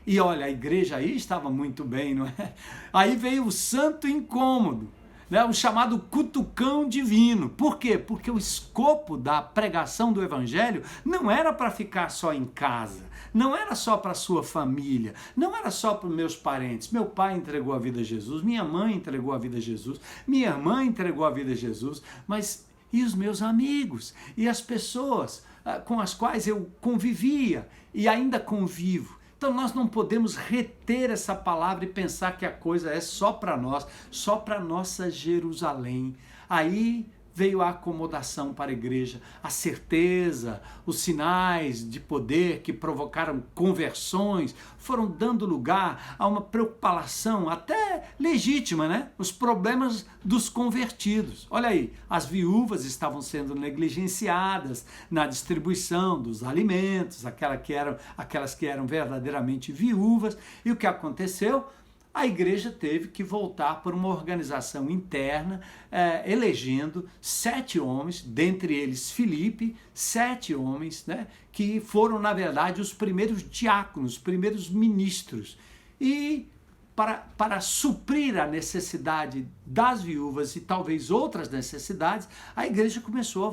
E olha, a igreja aí estava muito bem, não é? Aí veio o santo incômodo, né, o chamado cutucão divino. Por quê? Porque o escopo da pregação do evangelho não era para ficar só em casa, não era só para a sua família, não era só para os meus parentes. Meu pai entregou a vida a Jesus, minha mãe entregou a vida a Jesus, minha irmã entregou a vida a Jesus, mas e os meus amigos? E as pessoas com as quais eu convivia e ainda convivo? Então nós não podemos reter essa palavra e pensar que a coisa é só para nós, só para nossa Jerusalém. Aí veio a acomodação para a igreja, a certeza, os sinais de poder que provocaram conversões, foram dando lugar a uma preocupação até legítima, né? Os problemas dos convertidos. Olha aí, as viúvas estavam sendo negligenciadas na distribuição dos alimentos, aquelas que eram verdadeiramente viúvas. E o que aconteceu? A igreja teve que voltar por uma organização interna, elegendo 7 homens, dentre eles Filipe, 7 homens, né, que foram, na verdade, os primeiros diáconos, os primeiros ministros. E para suprir a necessidade das viúvas e talvez outras necessidades, a igreja começou a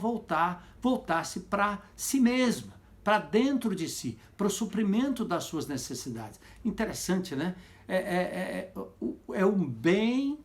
voltar-se para si mesma, para dentro de si, para o suprimento das suas necessidades. Interessante, né? É um bem,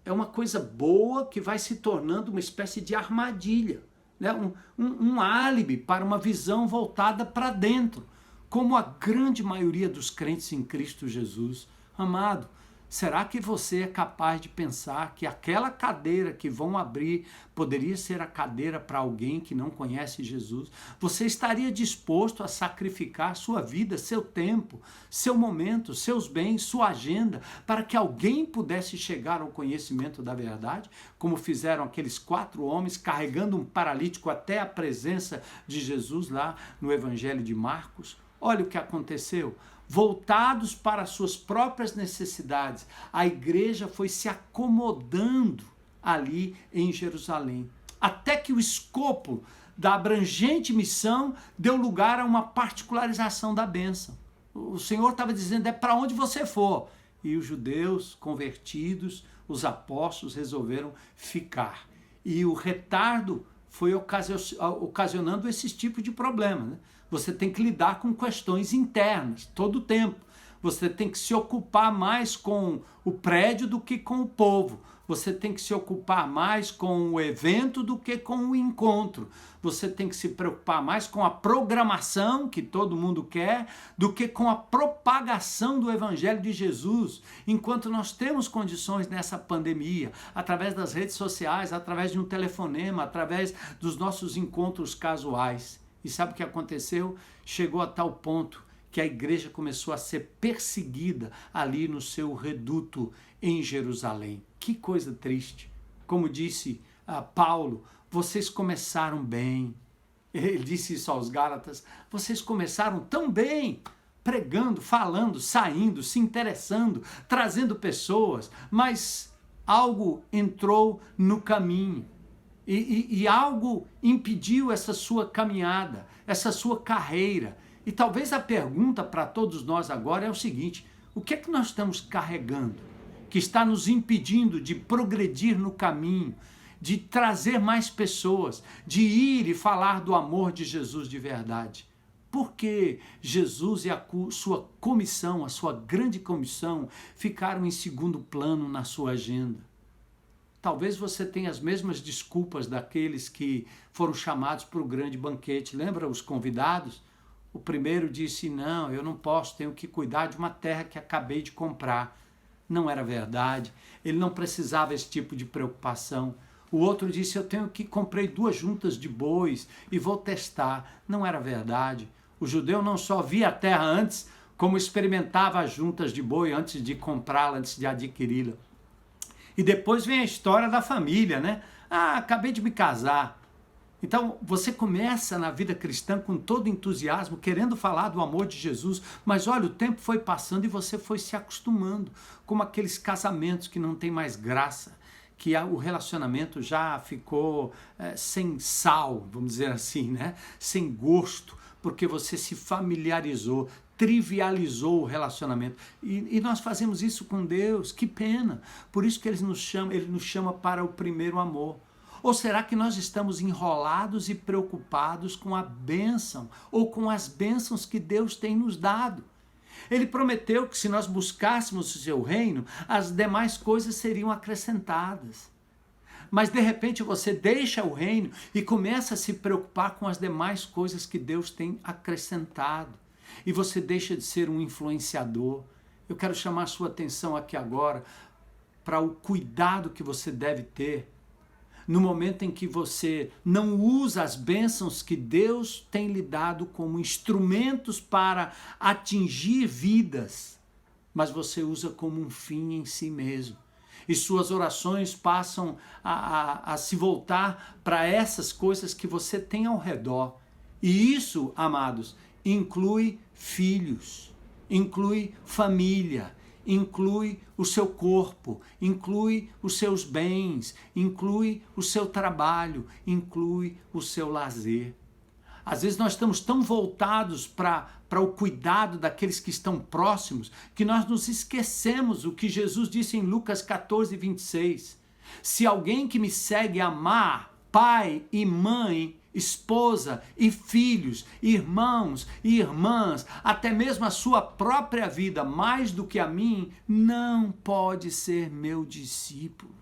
é uma coisa boa que vai se tornando uma espécie de armadilha, né? um álibi para uma visão voltada para dentro, como a grande maioria dos crentes em Cristo Jesus. Amado, será que você é capaz de pensar que aquela cadeira que vão abrir poderia ser a cadeira para alguém que não conhece Jesus? Você estaria disposto a sacrificar sua vida, seu tempo, seu momento, seus bens, sua agenda, para que alguém pudesse chegar ao conhecimento da verdade, como fizeram aqueles 4 homens carregando um paralítico até a presença de Jesus lá no Evangelho de Marcos? Olha o que aconteceu. Voltados para suas próprias necessidades, a igreja foi se acomodando ali em Jerusalém, até que o escopo da abrangente missão deu lugar a uma particularização da bênção. O Senhor estava dizendo, é para onde você for. E os judeus convertidos, os apóstolos, resolveram ficar. E o retardo foi ocasionando esse tipo de problema, né? Você tem que lidar com questões internas todo o tempo. Você tem que se ocupar mais com o prédio do que com o povo. Você tem que se ocupar mais com o evento do que com o encontro. Você tem que se preocupar mais com a programação que todo mundo quer do que com a propagação do Evangelho de Jesus. Enquanto nós temos condições nessa pandemia, através das redes sociais, através de um telefonema, através dos nossos encontros casuais. E sabe o que aconteceu? Chegou a tal ponto que a igreja começou a ser perseguida ali no seu reduto em Jerusalém. Que coisa triste. Como disse Paulo, vocês começaram bem. Ele disse isso aos Gálatas, vocês começaram tão bem, pregando, falando, saindo, se interessando, trazendo pessoas, mas algo entrou no caminho e algo impediu essa sua caminhada, essa sua carreira. E talvez a pergunta para todos nós agora é o seguinte: o que é que nós estamos carregando que está nos impedindo de progredir no caminho, de trazer mais pessoas, de ir e falar do amor de Jesus de verdade? Por que Jesus e a sua comissão, a sua grande comissão, ficaram em segundo plano na sua agenda? Talvez você tenha as mesmas desculpas daqueles que foram chamados para o grande banquete. Lembra os convidados? O primeiro disse: não, eu não posso, tenho que cuidar de uma terra que acabei de comprar. Não era verdade, ele não precisava desse tipo de preocupação. O outro disse: eu comprei 2 juntas de bois e vou testar. Não era verdade. O judeu não só via a terra antes, como experimentava as juntas de boi antes de comprá-la, antes de adquiri-la. E depois vem a história da família, né? Ah, acabei de me casar. Então, você começa na vida cristã com todo entusiasmo, querendo falar do amor de Jesus, mas olha, o tempo foi passando e você foi se acostumando, como aqueles casamentos que não tem mais graça, que o relacionamento já ficou sem sal, vamos dizer assim, né? Sem gosto, porque você se familiarizou, trivializou o relacionamento. E nós fazemos isso com Deus, que pena. Por isso que ele nos chama para o primeiro amor. Ou será que nós estamos enrolados e preocupados com a bênção ou com as bênçãos que Deus tem nos dado? Ele prometeu que se nós buscássemos o seu reino, as demais coisas seriam acrescentadas. Mas de repente você deixa o reino e começa a se preocupar com as demais coisas que Deus tem acrescentado. E você deixa de ser um influenciador. Eu quero chamar a sua atenção aqui agora para o cuidado que você deve ter no momento em que você não usa as bênçãos que Deus tem lhe dado como instrumentos para atingir vidas, mas você usa como um fim em si mesmo. E suas orações passam a se voltar para essas coisas que você tem ao redor. E isso, amados, inclui filhos, inclui família, inclui o seu corpo, inclui os seus bens, inclui o seu trabalho, inclui o seu lazer. Às vezes nós estamos tão voltados para o cuidado daqueles que estão próximos, que nós nos esquecemos o que Jesus disse em Lucas 14, 26. Se alguém que me segue amar pai e mãe, esposa e filhos, irmãos e irmãs, até mesmo a sua própria vida, mais do que a mim, não pode ser meu discípulo.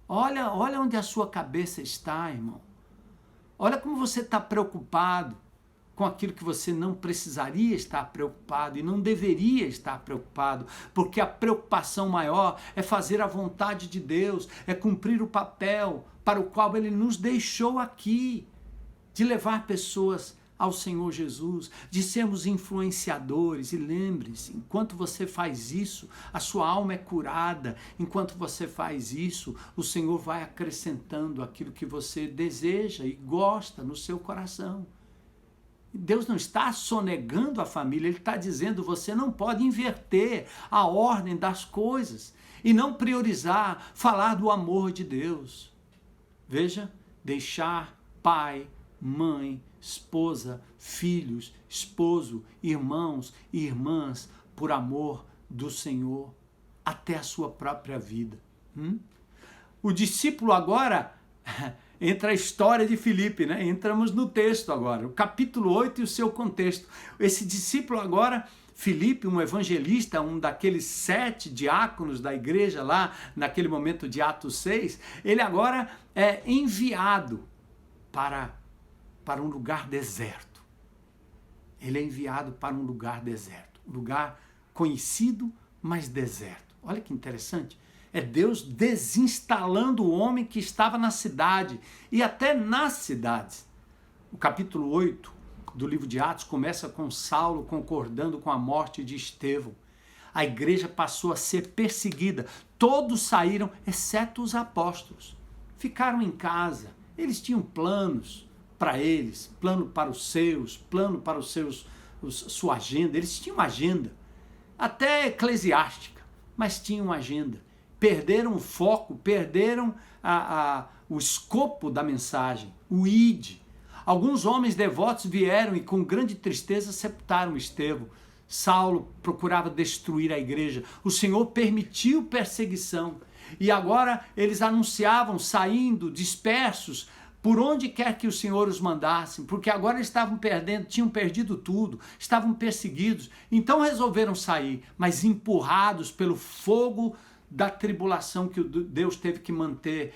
Olha onde a sua cabeça está, irmão. Olha como você está preocupado com aquilo que você não precisaria estar preocupado e não deveria estar preocupado, porque a preocupação maior é fazer a vontade de Deus, é cumprir o papel para o qual Ele nos deixou aqui, de levar pessoas ao Senhor Jesus, de sermos influenciadores. E lembre-se, enquanto você faz isso, a sua alma é curada. Enquanto você faz isso, o Senhor vai acrescentando aquilo que você deseja e gosta no seu coração. Deus não está sonegando a família, Ele está dizendo: você não pode inverter a ordem das coisas e não priorizar falar do amor de Deus. Veja, deixar pai, mãe, esposa, filhos, esposo, irmãos e irmãs, por amor do Senhor, até a sua própria vida. O discípulo agora, entra a história de Filipe, né? Entramos no texto agora, o capítulo 8 e o seu contexto. Esse discípulo agora, Filipe, um evangelista, um daqueles 7 diáconos da igreja lá, naquele momento de Atos 6, ele agora é enviado para um lugar deserto. Ele é enviado para um lugar deserto, um lugar conhecido, mas deserto. Olha que interessante. É Deus desinstalando o homem que estava na cidade e até nas cidades. O capítulo 8 do livro de Atos começa com Saulo concordando com a morte de Estevão. A igreja passou a ser perseguida. Todos saíram, exceto os apóstolos. Ficaram em casa. Eles tinham planos para eles, plano para os seus sua agenda, eles tinham uma agenda, até eclesiástica, mas tinham uma agenda. Perderam o foco, perderam o escopo da mensagem, o id. Alguns homens devotos vieram e com grande tristeza sepultaram Estevão. Saulo procurava destruir a igreja. O Senhor permitiu perseguição. E agora eles anunciavam, saindo, dispersos, por onde quer que o Senhor os mandasse, porque agora eles estavam perdendo, tinham perdido tudo, estavam perseguidos. Então resolveram sair, mas empurrados pelo fogo da tribulação que Deus teve que manter,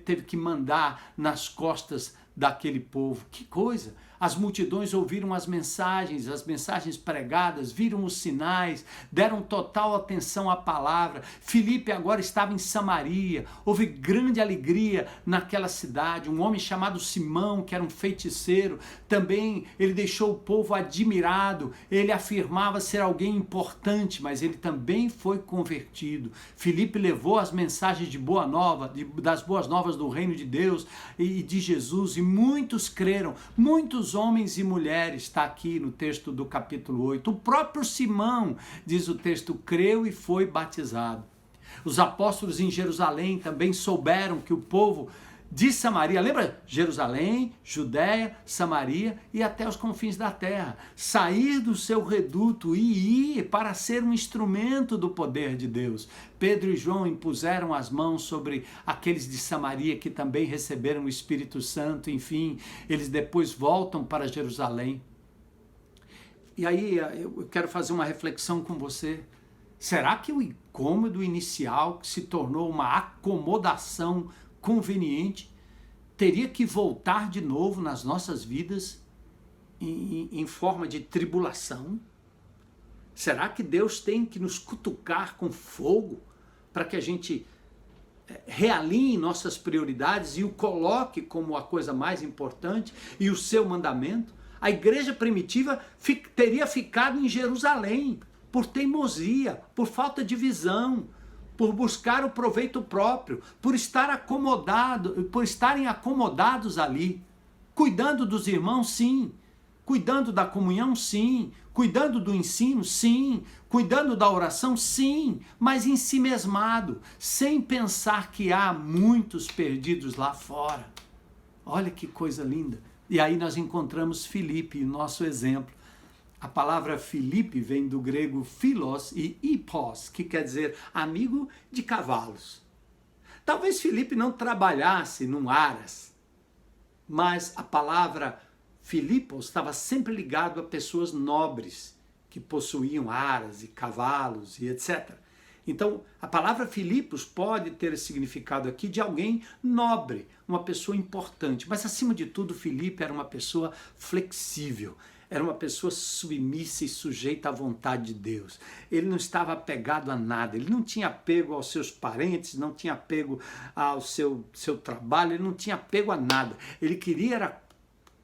teve que mandar nas costas daquele povo. Que coisa! As multidões ouviram as mensagens pregadas, viram os sinais, deram total atenção à palavra. Filipe agora estava em Samaria, houve grande alegria naquela cidade. Um homem chamado Simão, que era um feiticeiro, também ele deixou o povo admirado. Ele afirmava ser alguém importante, mas ele também foi convertido. Filipe levou as mensagens de boa nova, das boas novas do reino de Deus e de Jesus, e muitos creram, muitos homens e mulheres, está aqui no texto do capítulo 8. O próprio Simão, diz o texto, creu e foi batizado. Os apóstolos em Jerusalém também souberam que o povo de Samaria, lembra? Jerusalém, Judéia, Samaria e até os confins da terra. Sair do seu reduto e ir para ser um instrumento do poder de Deus. Pedro e João impuseram as mãos sobre aqueles de Samaria que também receberam o Espírito Santo. Enfim, eles depois voltam para Jerusalém. E aí eu quero fazer uma reflexão com você. Será que o incômodo inicial, que se tornou uma acomodação conveniente, teria que voltar de novo nas nossas vidas em forma de tribulação? Será que Deus tem que nos cutucar com fogo para que a gente realinhe nossas prioridades e o coloque como a coisa mais importante e o seu mandamento? A igreja primitiva teria ficado em Jerusalém por teimosia, por falta de visão, por buscar o proveito próprio, por estarem acomodados ali, cuidando dos irmãos, sim, cuidando da comunhão, sim, cuidando do ensino, sim, cuidando da oração, sim, mas em si mesmado, sem pensar que há muitos perdidos lá fora. Olha que coisa linda. E aí nós encontramos Filipe, nosso exemplo. A palavra Filipe vem do grego philos e hippos, que quer dizer amigo de cavalos. Talvez Filipe não trabalhasse num aras, mas a palavra Filipos estava sempre ligado a pessoas nobres, que possuíam aras e cavalos e etc. Então, a palavra Filipos pode ter esse significado aqui de alguém nobre, uma pessoa importante, mas acima de tudo, Filipe era uma pessoa flexível. Era uma pessoa submissa e sujeita à vontade de Deus. Ele não estava apegado a nada, ele não tinha apego aos seus parentes, não tinha apego ao seu trabalho, ele não tinha apego a nada. Ele queria,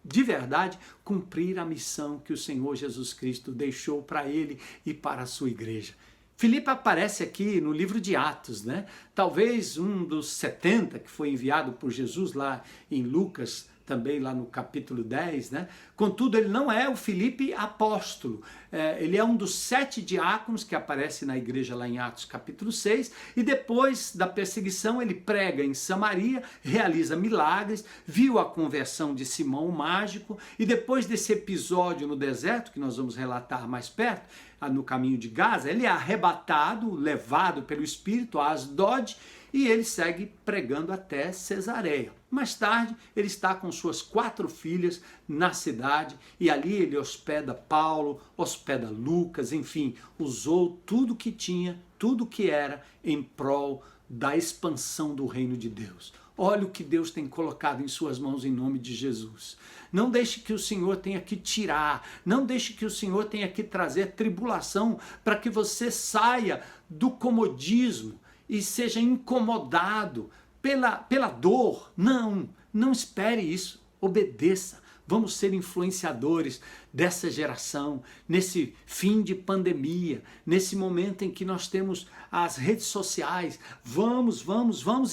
de verdade, cumprir a missão que o Senhor Jesus Cristo deixou para ele e para a sua igreja. Filipe aparece aqui no livro de Atos, né? Talvez um dos 70 que foi enviado por Jesus lá em Lucas, também lá no capítulo 10, né? Contudo, ele não é o Filipe apóstolo, ele é um dos 7 diáconos que aparece na igreja lá em Atos capítulo 6, e depois da perseguição ele prega em Samaria, realiza milagres, viu a conversão de Simão o mágico, e depois desse episódio no deserto, que nós vamos relatar mais perto, no caminho de Gaza, ele é arrebatado, levado pelo Espírito a Asdod, e ele segue pregando até Cesareia. Mais tarde, ele está com suas 4 filhas na cidade, e ali ele hospeda Paulo, hospeda Lucas, enfim, usou tudo que tinha, tudo que era em prol da expansão do reino de Deus. Olha o que Deus tem colocado em suas mãos em nome de Jesus. Não deixe que o Senhor tenha que tirar, não deixe que o Senhor tenha que trazer tribulação para que você saia do comodismo e seja incomodado pela dor. Não espere isso, obedeça. Vamos ser influenciadores dessa geração, nesse fim de pandemia, nesse momento em que nós temos as redes sociais. Vamos,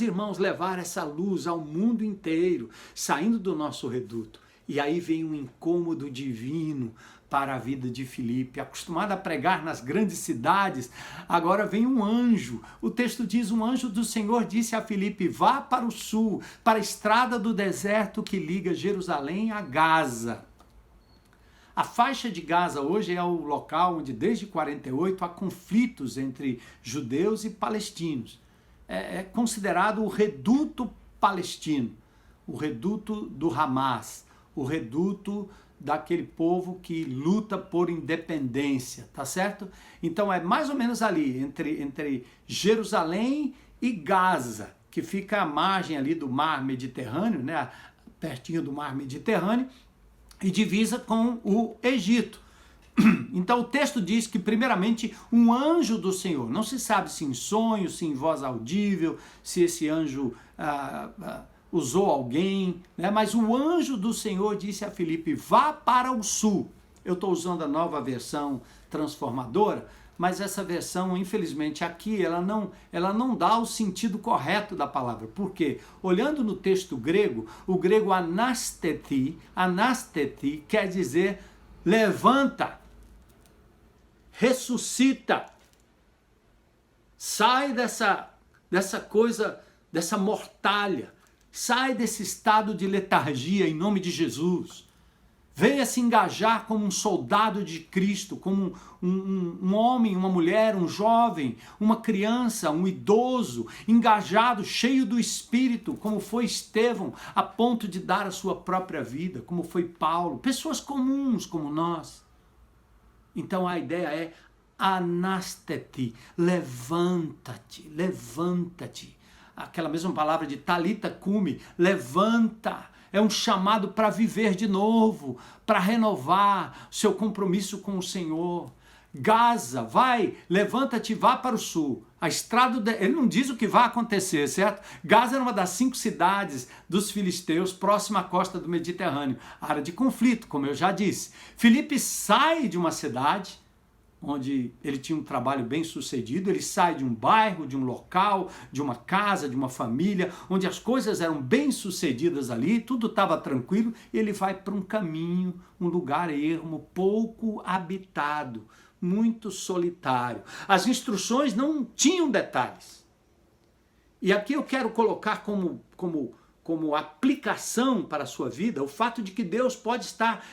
irmãos, levar essa luz ao mundo inteiro, saindo do nosso reduto. E aí vem um incômodo divino para a vida de Filipe. Acostumado a pregar nas grandes cidades, agora vem um anjo. O texto diz: um anjo do Senhor disse a Filipe: vá para o sul, para a estrada do deserto que liga Jerusalém a Gaza. A faixa de Gaza hoje é o local onde desde 48 há conflitos entre judeus e palestinos. É considerado o reduto palestino, o reduto do Hamas, o reduto daquele povo que luta por independência, tá certo? Então é mais ou menos ali, entre Jerusalém e Gaza, que fica à margem ali do mar Mediterrâneo, né? Pertinho do mar Mediterrâneo, e divisa com o Egito. Então o texto diz que primeiramente um anjo do Senhor, não se sabe se em sonho, se em voz audível, se esse anjo usou alguém, né? Mas o anjo do Senhor disse a Filipe: vá para o sul. Eu estou usando a nova versão transformadora, mas essa versão, infelizmente, aqui ela não dá o sentido correto da palavra. Por quê? Olhando no texto grego, o grego anasteti quer dizer levanta, ressuscita, sai dessa coisa, dessa mortalha, sai desse estado de letargia em nome de Jesus. Venha se engajar como um soldado de Cristo, como um homem, uma mulher, um jovem, uma criança, um idoso, engajado, cheio do Espírito, como foi Estevão, a ponto de dar a sua própria vida, como foi Paulo, pessoas comuns como nós. Então a ideia é anasteti, levanta-te, levanta-te. Aquela mesma palavra de talita cumi, levanta. É um chamado para viver de novo, para renovar seu compromisso com o Senhor. Gaza, vai, levanta-te, vá para o sul. A estrada, ele não diz o que vai acontecer, certo? Gaza era uma das 5 cidades dos filisteus próxima à costa do Mediterrâneo, área de conflito, como eu já disse. Filipe sai de uma cidade onde ele tinha um trabalho bem sucedido, ele sai de um bairro, de um local, de uma casa, de uma família, onde as coisas eram bem sucedidas ali, tudo estava tranquilo, e ele vai para um caminho, um lugar ermo, pouco habitado, muito solitário. As instruções não tinham detalhes. E aqui eu quero colocar como aplicação para a sua vida o fato de que Deus pode estar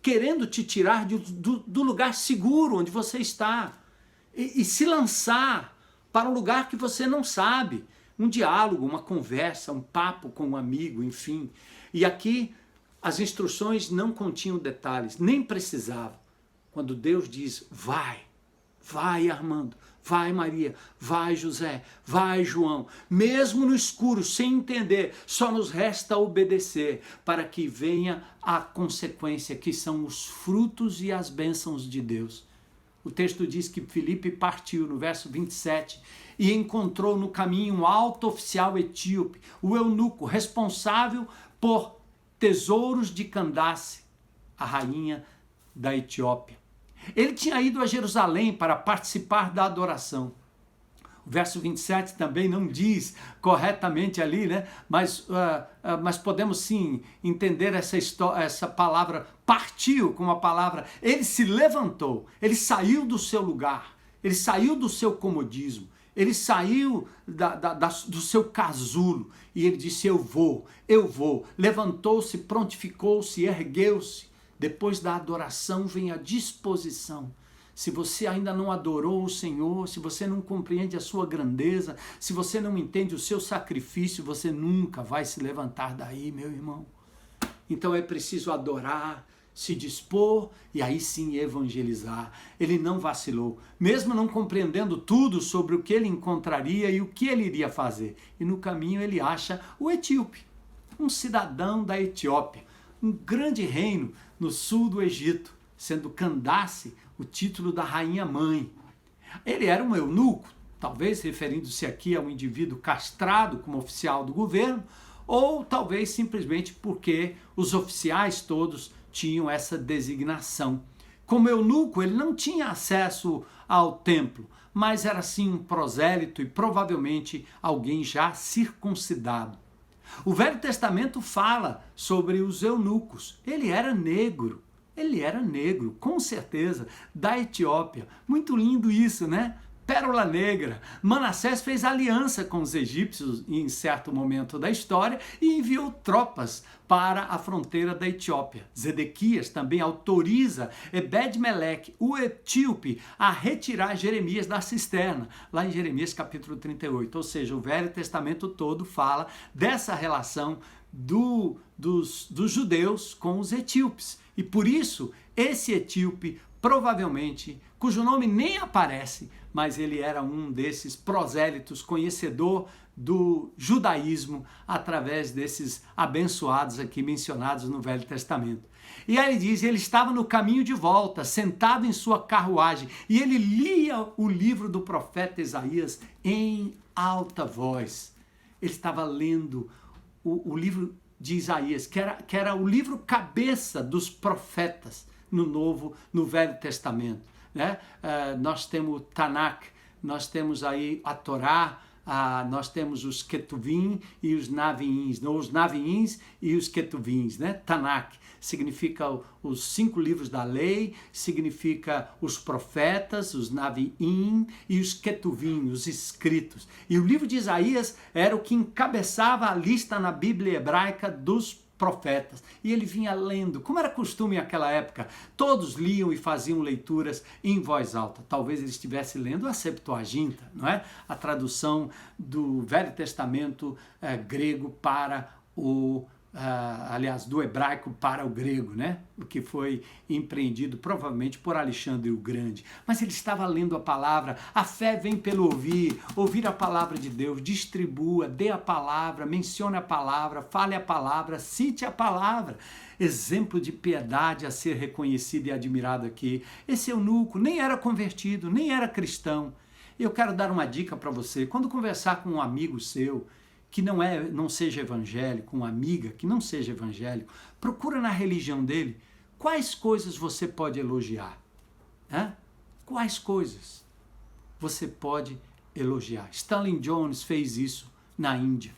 querendo te tirar do lugar seguro onde você está e se lançar para um lugar que você não sabe. Um diálogo, uma conversa, um papo com um amigo, enfim. E aqui as instruções não continham detalhes, nem precisavam. Quando Deus diz: vai, vai Armando, vai Maria, vai José, vai João, mesmo no escuro, sem entender, só nos resta obedecer para que venha a consequência, que são os frutos e as bênçãos de Deus. O texto diz que Filipe partiu, no verso 27, e encontrou no caminho um alto oficial etíope, o eunuco, responsável por tesouros de Candace, a rainha da Etiópia. Ele tinha ido a Jerusalém para participar da adoração. O verso 27 também não diz corretamente ali, né? Mas podemos sim entender essa palavra partiu como a palavra. Ele se levantou, ele saiu do seu lugar, ele saiu do seu comodismo, ele saiu do seu casulo e ele disse: eu vou. Levantou-se, prontificou-se, ergueu-se. Depois da adoração vem a disposição. Se você ainda não adorou o Senhor, se você não compreende a sua grandeza, se você não entende o seu sacrifício, você nunca vai se levantar daí, meu irmão. Então é preciso adorar, se dispor e aí sim evangelizar. Ele não vacilou, mesmo não compreendendo tudo sobre o que ele encontraria e o que ele iria fazer. E no caminho ele acha o etíope, um cidadão da Etiópia, um grande reino no sul do Egito, sendo Candace o título da rainha-mãe. Ele era um eunuco, talvez referindo-se aqui a um indivíduo castrado como oficial do governo, ou talvez simplesmente porque os oficiais todos tinham essa designação. Como eunuco, ele não tinha acesso ao templo, mas era sim um prosélito e provavelmente alguém já circuncidado. O Velho Testamento fala sobre os eunucos. Ele era negro, Ele era negro, com certeza, da Etiópia. Muito lindo isso, né? Pérola negra. Manassés fez aliança com os egípcios em certo momento da história e enviou tropas para a fronteira da Etiópia. Zedequias também autoriza Ebed-Meleque, o etíope, a retirar Jeremias da cisterna, lá em Jeremias capítulo 38. Ou seja, o Velho Testamento todo fala dessa relação dos judeus com os etíopes. E por isso, esse etíope provavelmente, cujo nome nem aparece, mas ele era um desses prosélitos, conhecedor do judaísmo, através desses abençoados aqui mencionados no Velho Testamento. E aí ele diz, ele estava no caminho de volta, sentado em sua carruagem, e ele lia o livro do profeta Isaías em alta voz. Ele estava lendo o livro de Isaías, que era o livro cabeça dos profetas no Velho Testamento, né? Nós temos o Tanakh, nós temos aí a Torá, nós temos os Ketuvim e os Naviins, os Naviins e os Ketuvins, né? Tanakh significa os 5 livros da lei, significa os profetas, os Naviim e os Ketuvim, os escritos. E o livro de Isaías era o que encabeçava a lista na Bíblia hebraica dos profetas. E ele vinha lendo, como era costume naquela época, todos liam e faziam leituras em voz alta. Talvez ele estivesse lendo a Septuaginta, não é? A tradução do Velho Testamento grego para do hebraico para o grego, né? O que foi empreendido provavelmente por Alexandre o Grande. Mas ele estava lendo a palavra. A fé vem pelo ouvir a palavra de Deus, distribua, dê a palavra, mencione a palavra, fale a palavra, cite a palavra. Exemplo de piedade a ser reconhecido e admirado aqui. Esse eunuco nem era convertido, nem era cristão. Eu quero dar uma dica para você. Quando conversar com um amigo seu, que não seja evangélico, uma amiga que não seja evangélico, procura na religião dele quais coisas você pode elogiar. Né? Quais coisas você pode elogiar. Stanley Jones fez isso na Índia.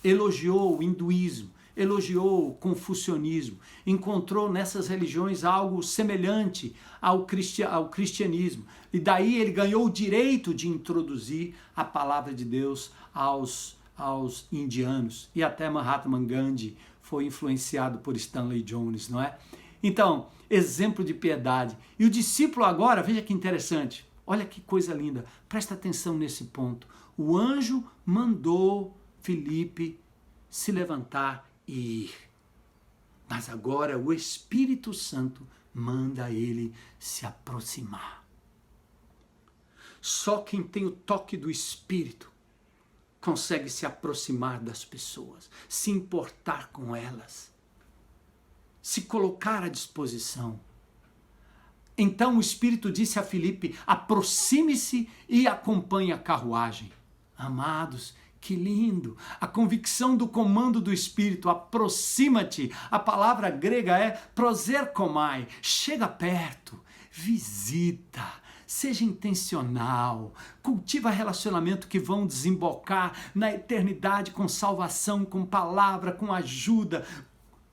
Elogiou o hinduísmo, elogiou o confucionismo, encontrou nessas religiões algo semelhante ao cristianismo. E daí ele ganhou o direito de introduzir a palavra de Deus aos indianos, e até Mahatma Gandhi foi influenciado por Stanley Jones, não é? Então, exemplo de piedade. E o discípulo agora, veja que interessante, olha que coisa linda, presta atenção nesse ponto. O anjo mandou Filipe se levantar e ir, mas agora o Espírito Santo manda ele se aproximar. Só quem tem o toque do Espírito consegue se aproximar das pessoas, se importar com elas, se colocar à disposição. Então o Espírito disse a Filipe, aproxime-se e acompanhe a carruagem. Amados, que lindo! A convicção do comando do Espírito, aproxima-te. A palavra grega é proserkomai, chega perto, visita. Seja intencional, cultiva relacionamento que vão desembocar na eternidade com salvação, com palavra, com ajuda.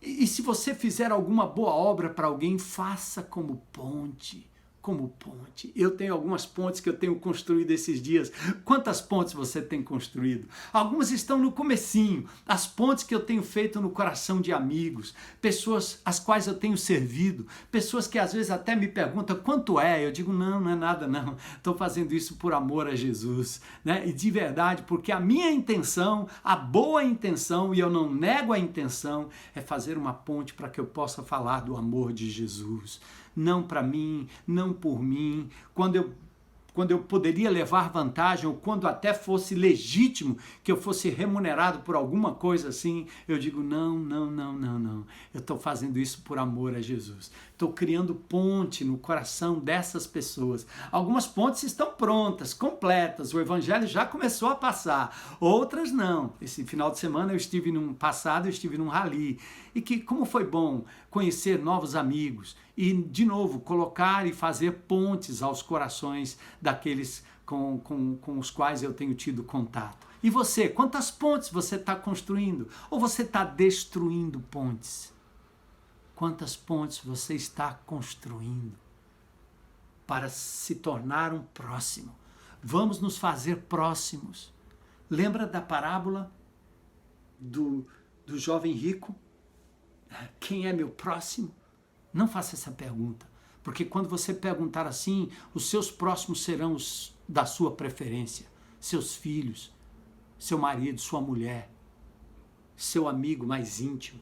E se você fizer alguma boa obra para alguém, faça como ponte. Como ponte. Eu tenho algumas pontes que eu tenho construído esses dias. Quantas pontes você tem construído? Algumas estão no comecinho. As pontes que eu tenho feito no coração de amigos, pessoas às quais eu tenho servido, pessoas que às vezes até me perguntam quanto é. Eu digo, não é nada não. Estou fazendo isso por amor a Jesus, né? E de verdade, porque a minha intenção, a boa intenção, e eu não nego a intenção, é fazer uma ponte para que eu possa falar do amor de Jesus. Não para mim, não por mim, quando eu poderia levar vantagem, ou quando até fosse legítimo que eu fosse remunerado por alguma coisa assim, eu digo, não. Eu estou fazendo isso por amor a Jesus. Estou criando ponte no coração dessas pessoas. Algumas pontes estão prontas, completas, o evangelho já começou a passar, outras não. Esse final de semana eu estive num rally, e que como foi bom conhecer novos amigos, e de novo colocar e fazer pontes aos corações daqueles com os quais eu tenho tido contato. E você, quantas pontes você está construindo? Ou você está destruindo pontes? Quantas pontes você está construindo para se tornar um próximo? Vamos nos fazer próximos. Lembra da parábola do jovem rico? Quem é meu próximo? Não faça essa pergunta, porque quando você perguntar assim, os seus próximos serão os da sua preferência, seus filhos, seu marido, sua mulher, seu amigo mais íntimo.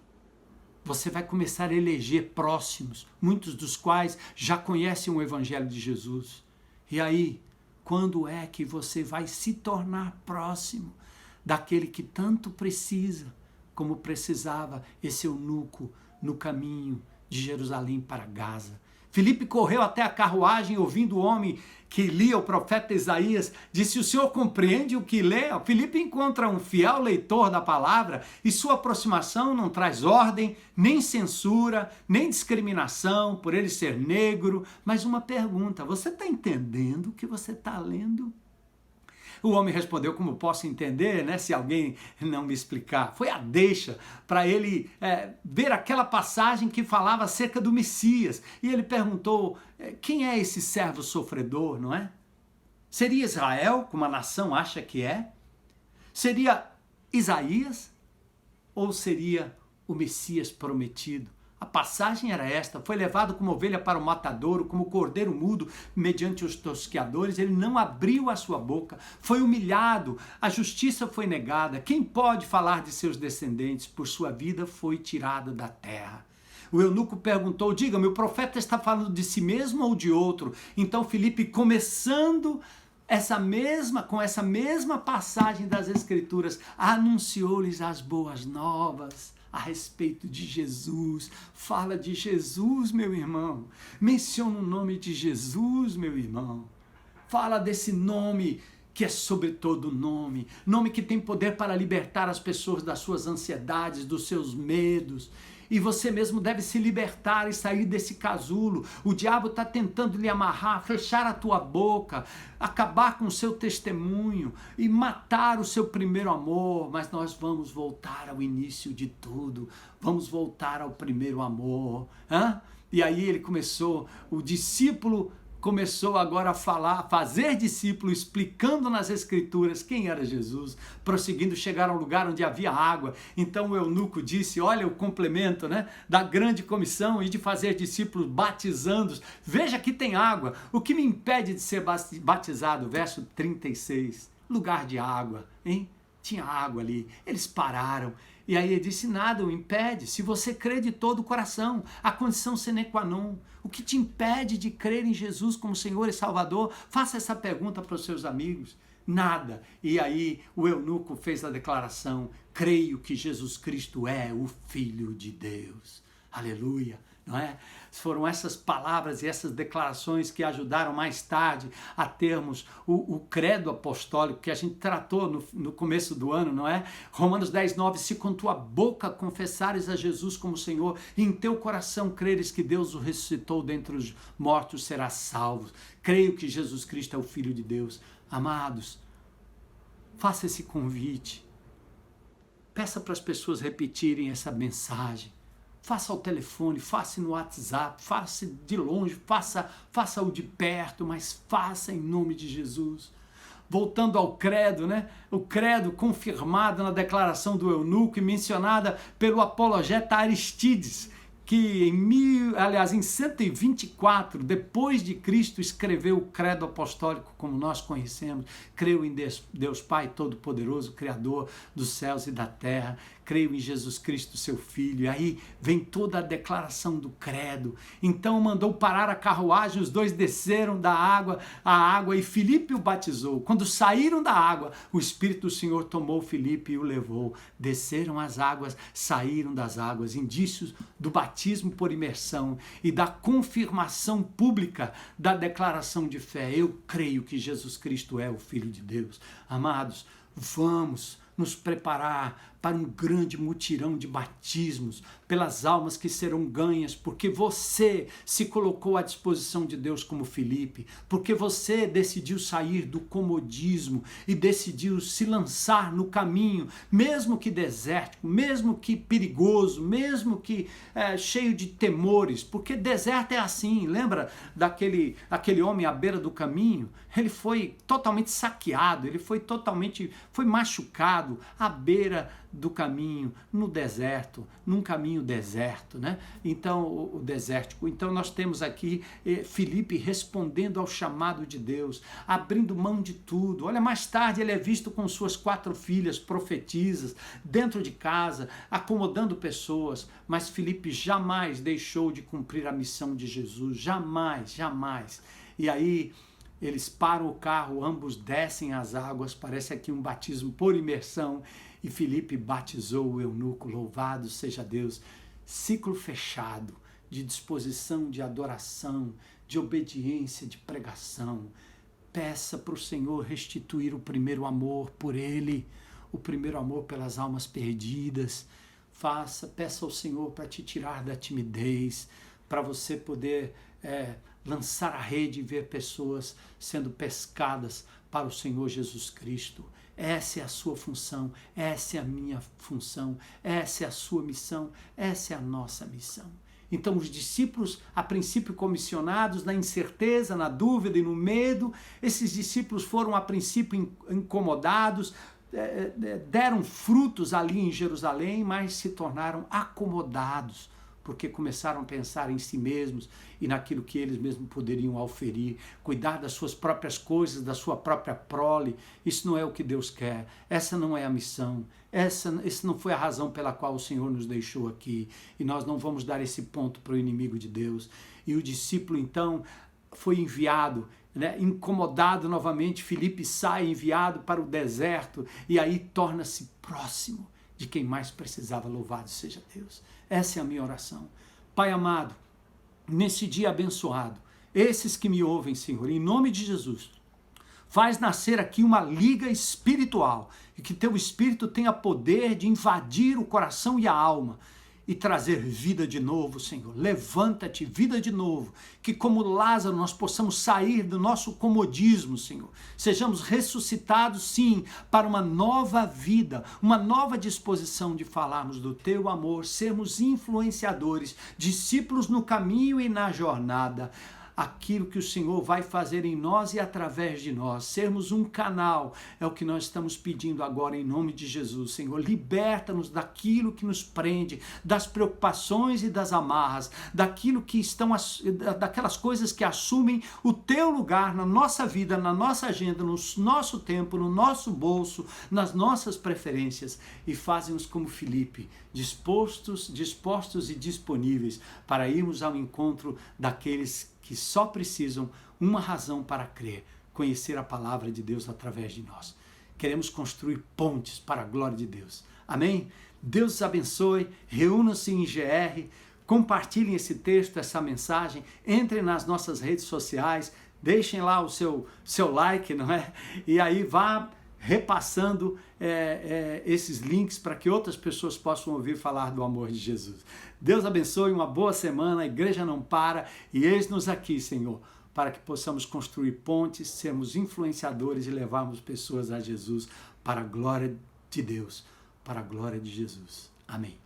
Você vai começar a eleger próximos, muitos dos quais já conhecem o Evangelho de Jesus. E aí, quando é que você vai se tornar próximo daquele que tanto precisa, como precisava esse eunuco no caminho de Jerusalém para Gaza? Filipe correu até a carruagem, ouvindo o homem que lia o profeta Isaías, disse: o senhor compreende o que lê? Filipe encontra um fiel leitor da palavra e sua aproximação não traz ordem, nem censura, nem discriminação por ele ser negro, mas uma pergunta: você está entendendo o que você está lendo? O homem respondeu: como posso entender, né, se alguém não me explicar? Foi a deixa para ele ver aquela passagem que falava acerca do Messias. E ele perguntou: quem é esse servo sofredor, não é? Seria Israel, como a nação acha que é? Seria Isaías? Ou seria o Messias prometido? A passagem era esta: foi levado como ovelha para o matadouro, como cordeiro mudo mediante os tosqueadores, ele não abriu a sua boca, foi humilhado, a justiça foi negada. Quem pode falar de seus descendentes? Por sua vida foi tirado da terra. O eunuco perguntou: diga-me, o profeta está falando de si mesmo ou de outro? Então Filipe, começando com essa mesma passagem das Escrituras, anunciou-lhes as boas novas a respeito de Jesus. Fala de Jesus, meu irmão. Menciona o nome de Jesus, meu irmão. Fala desse nome que é sobre todo nome. Nome que tem poder para libertar as pessoas das suas ansiedades, dos seus medos. E você mesmo deve se libertar e sair desse casulo. O diabo está tentando lhe amarrar, fechar a tua boca, acabar com o seu testemunho e matar o seu primeiro amor. Mas nós vamos voltar ao início de tudo. Vamos voltar ao primeiro amor. E aí ele começou, o discípulo começou agora a falar, fazer discípulo, explicando nas Escrituras quem era Jesus. Prosseguindo, chegaram a um lugar onde havia água. Então o eunuco disse: olha o complemento, né, da grande comissão e de fazer discípulos, batizando-os. Veja que tem água. O que me impede de ser batizado? Verso 36. Lugar de água, hein? Tinha água ali. Eles pararam. E aí ele disse: nada o impede, se você crê de todo o coração, a condição sine qua non. O que te impede de crer em Jesus como Senhor e Salvador? Faça essa pergunta para os seus amigos. Nada. E aí o eunuco fez a declaração: creio que Jesus Cristo é o Filho de Deus. Aleluia. Não é? Foram essas palavras e essas declarações que ajudaram mais tarde a termos o credo apostólico que a gente tratou no começo do ano, não é? Romanos 10:9, se com tua boca confessares a Jesus como Senhor e em teu coração creres que Deus o ressuscitou dentre os mortos, serás salvo. Creio que Jesus Cristo é o Filho de Deus. Amados, faça esse convite. Peça para as pessoas repetirem essa mensagem. Faça ao telefone, faça no WhatsApp, faça de longe, faça-o de perto, mas faça em nome de Jesus. Voltando ao credo, né? O credo confirmado na declaração do eunuco e mencionada pelo apologeta Aristides, que em 124 depois de Cristo escreveu o credo apostólico como nós conhecemos. Creio em Deus Pai Todo-Poderoso, Criador dos céus e da terra. Creio em Jesus Cristo, seu Filho. E aí vem toda a declaração do credo. Então mandou parar a carruagem, os dois desceram a água e Filipe o batizou. Quando saíram da água, o Espírito do Senhor tomou Filipe e o levou. Desceram as águas, saíram das águas. Indícios do batismo por imersão e da confirmação pública da declaração de fé. Eu creio que Jesus Cristo é o Filho de Deus. Amados, vamos nos preparar para um grande mutirão de batismos, pelas almas que serão ganhas, porque você se colocou à disposição de Deus como Filipe, porque você decidiu sair do comodismo e decidiu se lançar no caminho, mesmo que desértico, mesmo que perigoso, mesmo que cheio de temores, porque deserto é assim. Lembra aquele homem à beira do caminho? Ele foi totalmente saqueado, ele foi machucado à beira do caminho, no deserto, num caminho deserto, né? Então, o desértico. Então, nós temos aqui Filipe respondendo ao chamado de Deus, abrindo mão de tudo. Olha, mais tarde ele é visto com suas 4 filhas profetisas, dentro de casa, acomodando pessoas, mas Filipe jamais deixou de cumprir a missão de Jesus, jamais, jamais. E aí, eles param o carro, ambos descem as águas, parece aqui um batismo por imersão, e Filipe batizou o eunuco, louvado seja Deus. Ciclo fechado de disposição, de adoração, de obediência, de pregação. Peça para o Senhor restituir o primeiro amor por Ele, o primeiro amor pelas almas perdidas. Peça ao Senhor para te tirar da timidez, para você poder lançar a rede e ver pessoas sendo pescadas para o Senhor Jesus Cristo. Essa é a sua função, essa é a minha função, essa é a sua missão, essa é a nossa missão. Então os discípulos, a princípio comissionados, na incerteza, na dúvida e no medo, esses discípulos foram a princípio incomodados, deram frutos ali em Jerusalém, mas se tornaram acomodados, porque começaram a pensar em si mesmos e naquilo que eles mesmos poderiam auferir, cuidar das suas próprias coisas, da sua própria prole. Isso não é o que Deus quer, essa não é a missão, essa não foi a razão pela qual o Senhor nos deixou aqui, e nós não vamos dar esse ponto para o inimigo de Deus. E o discípulo então foi enviado, incomodado novamente. Filipe sai enviado para o deserto e aí torna-se próximo de quem mais precisava. Louvado seja Deus. Essa é a minha oração. Pai amado, nesse dia abençoado, esses que me ouvem, Senhor, em nome de Jesus, faz nascer aqui uma liga espiritual e que teu Espírito tenha poder de invadir o coração e a alma e trazer vida de novo, Senhor. Levanta-te, vida de novo, que como Lázaro nós possamos sair do nosso comodismo, Senhor. Sejamos ressuscitados, sim, para uma nova vida, uma nova disposição de falarmos do teu amor, sermos influenciadores, discípulos no caminho e na jornada. Aquilo que o Senhor vai fazer em nós e através de nós, sermos um canal, é o que nós estamos pedindo agora em nome de Jesus. Senhor, liberta-nos daquilo que nos prende, das preocupações e das amarras, daquelas coisas que assumem o teu lugar na nossa vida, na nossa agenda, no nosso tempo, no nosso bolso, nas nossas preferências, e fazem-nos como Filipe, dispostos e disponíveis para irmos ao encontro daqueles que só precisam uma razão para crer, conhecer a palavra de Deus através de nós. Queremos construir pontes para a glória de Deus. Amém? Deus os abençoe, reúnam-se em GR, compartilhem esse texto, essa mensagem, entrem nas nossas redes sociais, deixem lá o seu like, não é? E aí vá repassando esses links para que outras pessoas possam ouvir falar do amor de Jesus. Deus abençoe, uma boa semana, a igreja não para, e eis-nos aqui, Senhor, para que possamos construir pontes, sermos influenciadores e levarmos pessoas a Jesus para a glória de Deus, para a glória de Jesus. Amém.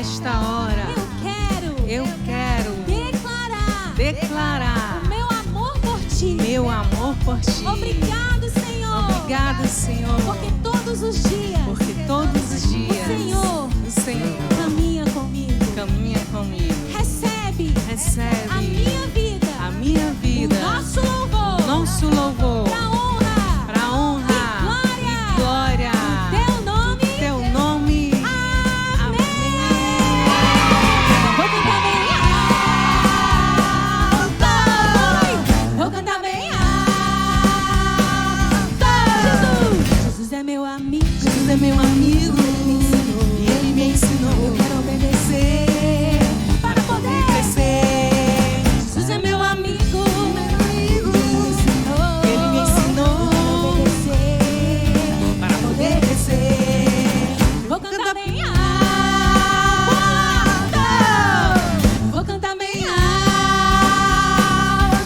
nesta hora eu quero declarar o meu amor por ti. meu amor por ti. Obrigado, Senhor. Obrigado, Senhor, Porque todos os dias o Senhor caminha comigo. caminha comigo. Recebe Recebe a minha vida, o nosso louvor, pra honra e glória teu nome. do teu nome. Amém. Vou cantar bem alto. Vou cantar bem alto. Jesus é meu amigo. Jesus é meu amigo e Ele me ensinou. Eu quero obedecer Para poder crescer. Jesus é meu amigo. Ele me ensinou para poder crescer. Vou cantar bem alto. Vou cantar bem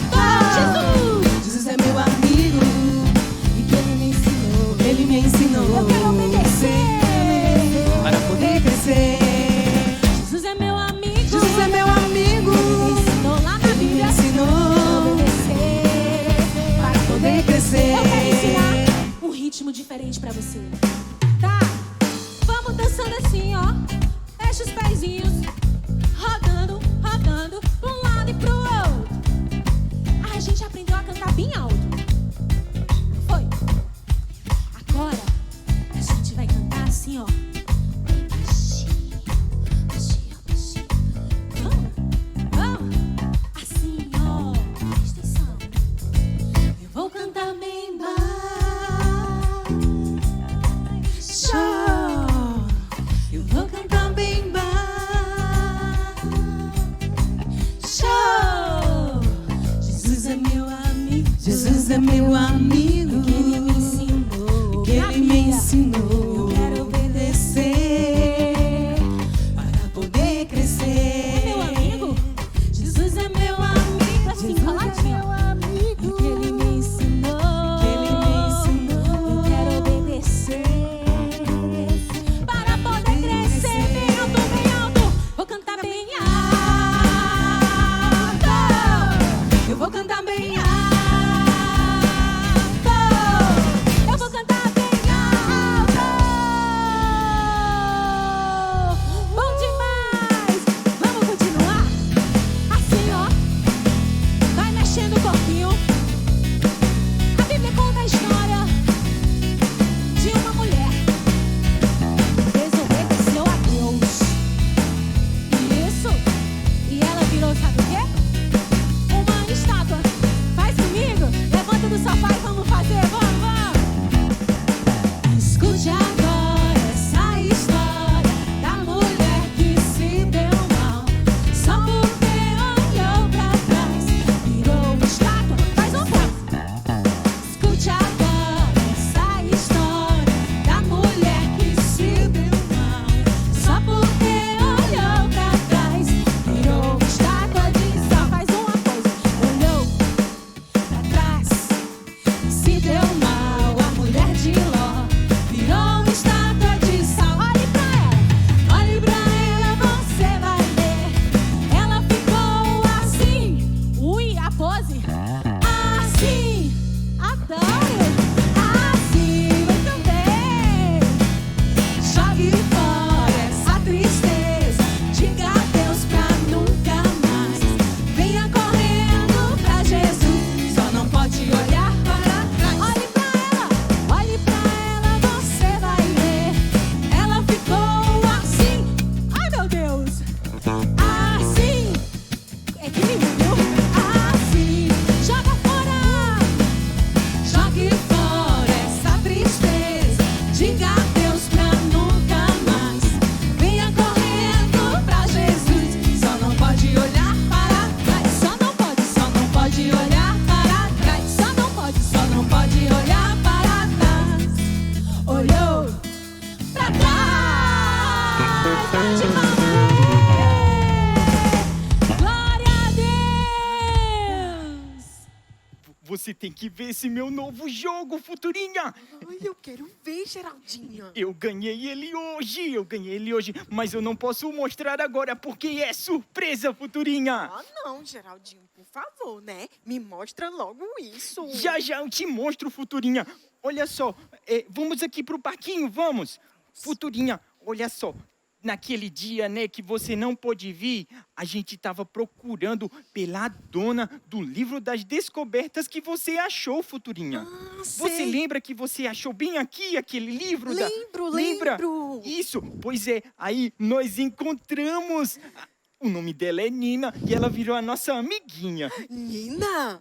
alto. Jesus é meu amigo E que Ele me ensinou. Ele me ensinou Eu quero obedecer para poder crescer. Jesus é meu amigo. Jesus é meu amigo Ele me ensinou lá na Ele me Bíblia. ensinou Obedecer para poder crescer. Eu quero ensinar um ritmo diferente pra você. Tá? Vamos dançando assim, ó. Fecha os pezinhos. Rodando, rodando, pra um lado e pro outro. A gente aprendeu a cantar bem alto. Foi. Agora, a gente vai cantar assim, ó. Bem baixinho, baixinho, baixinho. Vamos? Assim, ó. Presta atenção. Eu vou cantar bem baixo. Eu vou cantar bem baixo. Jesus é meu amigo. Jesus é meu amigo Que Ele me ensinou. que Ele me ensinou. Eu quero obedecer. Para poder crescer. É meu amigo. Jesus é meu amigo. Assim, coladinho. E que Ele me ensinou. Que Ele me ensinou. Eu quero obedecer. Para poder crescer. Bem alto, bem alto. Vou cantar bem alto. Eu vou cantar bem alto. você tem que ver esse meu novo jogo, Futurinha. Ai, eu quero ver, Geraldinho. Eu ganhei ele hoje, mas eu não posso mostrar agora porque é surpresa, Futurinha. Ah, não, Geraldinho, por favor, né? Me mostra logo isso. Já eu te mostro, Futurinha. Olha só, vamos aqui pro parquinho, vamos. Futurinha, olha só. Naquele dia, né, que você não pôde vir, a gente estava procurando pela dona do livro das descobertas que você achou, Futurinha. Ah, Você sei. lembra que você achou bem aqui aquele livro? Lembro. Isso, pois é. Aí nós encontramos. O nome dela é Nina e ela virou a nossa amiguinha. Nina,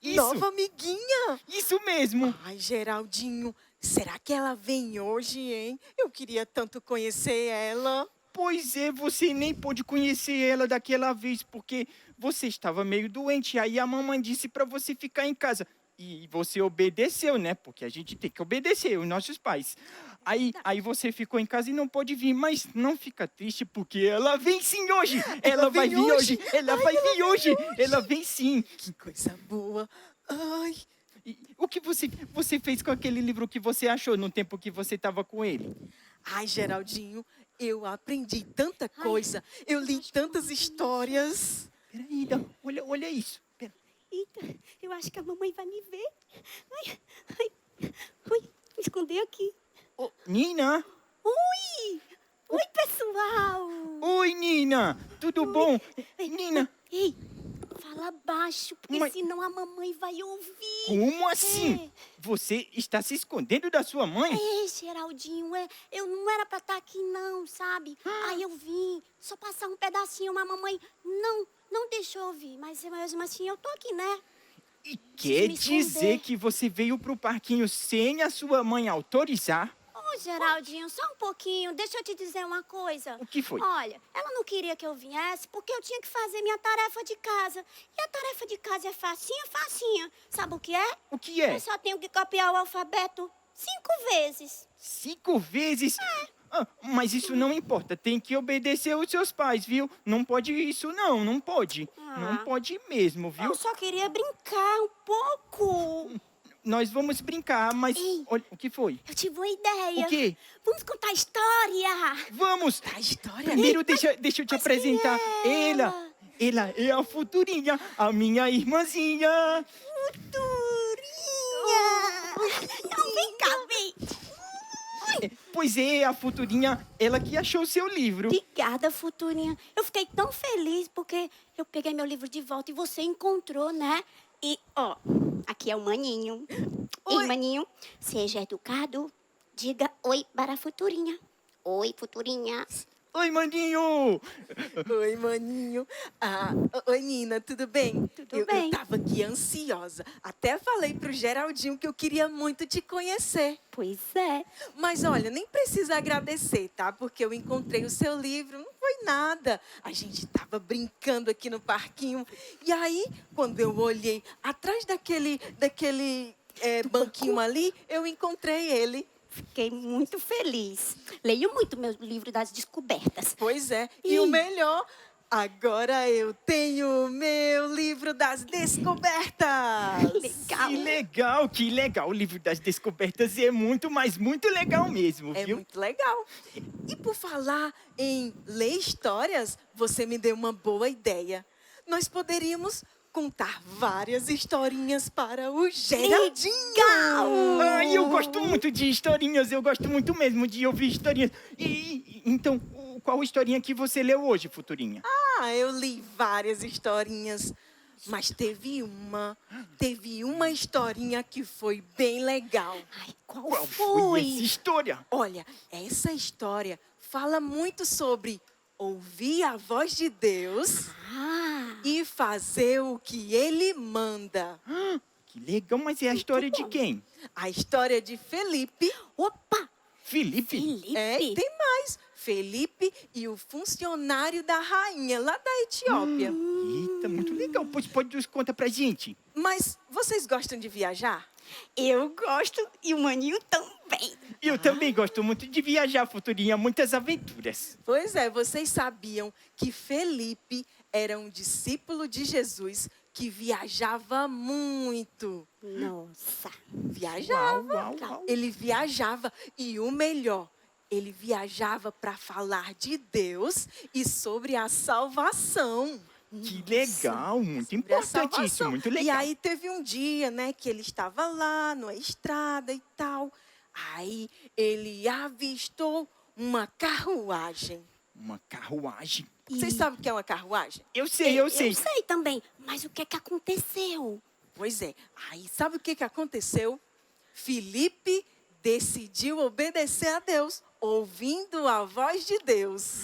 Isso. nova amiguinha. Isso mesmo. Ai, Geraldinho, será que ela vem hoje, hein? Eu queria tanto conhecer ela. Pois é, você nem pôde conhecer ela daquela vez porque você estava meio doente. Aí a mamãe disse para você ficar em casa. E você obedeceu, né? Porque a gente tem que obedecer, os nossos pais. Aí você ficou em casa e não pôde vir. Mas não fica triste porque ela vem sim hoje. Ela vai vir hoje. Ela vai vir hoje. Ela vem sim. Que coisa boa. Ai, E o que você fez com aquele livro que você achou no tempo que você estava com ele? ai, Geraldinho, eu aprendi tanta coisa. Eu li tantas histórias. Peraí, Ida, olha isso. Pera. Eita, eu acho que a mamãe vai me ver. Ai, me esconder aqui. Ô, Nina? Oi, pessoal. Oi, Nina. Tudo bom? Nina, Ei, fala baixo, porque Mas- senão a mamãe vai ouvir. como assim? Você está se escondendo da sua mãe? Geraldinho, eu não era pra estar aqui não, sabe? Aí eu vim, só passar um pedacinho, mas a mamãe não deixou eu vir. Mas mesmo assim eu tô aqui, né? E quer me dizer esconder. que você veio pro parquinho sem a sua mãe autorizar? Ô, Geraldinho, só um pouquinho, deixa eu te dizer uma coisa. O que foi? Olha, ela não queria que eu viesse porque eu tinha que fazer minha tarefa de casa. E a tarefa de casa é facinha. Sabe o que é? O que é? Eu só tenho que copiar o alfabeto 5 vezes. 5 vezes? Ah, mas isso não importa, tem que obedecer os seus pais, viu? Não pode isso não pode. Não pode mesmo, viu? Eu só queria brincar um pouco. Nós vamos brincar, mas... Ei. Olha, o que foi? Eu tive uma ideia. O quê? Vamos contar a história. Vamos! A história, Primeiro, deixa eu te apresentar. Ela é a Futurinha, a minha irmãzinha. Não, vem cá, vem. Pois é, a Futurinha, ela que achou o seu livro. Obrigada, Futurinha. Eu fiquei tão feliz porque eu peguei meu livro de volta e você encontrou, né? E, ó, aqui é o Maninho. Ei, Maninho, seja educado. Diga oi para a Futurinha. Oi, Futurinha. Oi, maninho! Oi, maninho. Oi, Nina, tudo bem? Tudo bem. Eu tava aqui ansiosa. Até falei pro Geraldinho que eu queria muito te conhecer. Pois é. Mas olha, nem precisa agradecer, tá? Porque eu encontrei o seu livro, não foi nada. A gente tava brincando aqui no parquinho. E aí, quando eu olhei atrás daquele banquinho ali, eu encontrei ele. Fiquei muito feliz. Leio muito meu livro das descobertas. Pois é. E o melhor, agora eu tenho meu livro das descobertas. Legal. Que legal. O livro das descobertas é muito, mas muito legal mesmo, É viu? muito legal. E por falar em ler histórias, você me deu uma boa ideia. Nós poderíamos contar várias historinhas para o Geraldinho. Ai, eu gosto muito de historinhas, eu gosto muito mesmo de ouvir historinhas. Então, qual historinha que você leu hoje, Futurinha? Eu li várias historinhas, mas teve uma historinha que foi bem legal. Ai, qual Qual foi? foi essa história? Olha, essa história fala muito sobre ouvir a voz de Deus e fazer o que Ele manda. Que legal, mas é a história de quem? A história de Felipe. Opa! Felipe? Felipe. Tem mais. Felipe e o funcionário da rainha lá da Etiópia. Eita, muito legal. Pois pode nos contar pra gente. Mas vocês gostam de viajar? Eu gosto e o Maninho também. Eu também gosto muito de viajar, Futurinha, muitas aventuras. Pois é, vocês sabiam que Felipe era um discípulo de Jesus que viajava muito. Nossa. Viajava. Uau, uau, uau. Ele viajava. E o melhor, ele viajava para falar de Deus e sobre a salvação. Que legal, muito Sobre a importante isso, salvação. muito legal. E aí teve um dia, né, que ele estava lá numa estrada e tal. Aí ele avistou uma carruagem. Uma carruagem. Vocês sabem o que é uma carruagem? Eu sei. Eu sei também. Mas o que é que aconteceu? Pois é. Aí sabe o que aconteceu? Filipe decidiu obedecer a Deus, ouvindo a voz de Deus.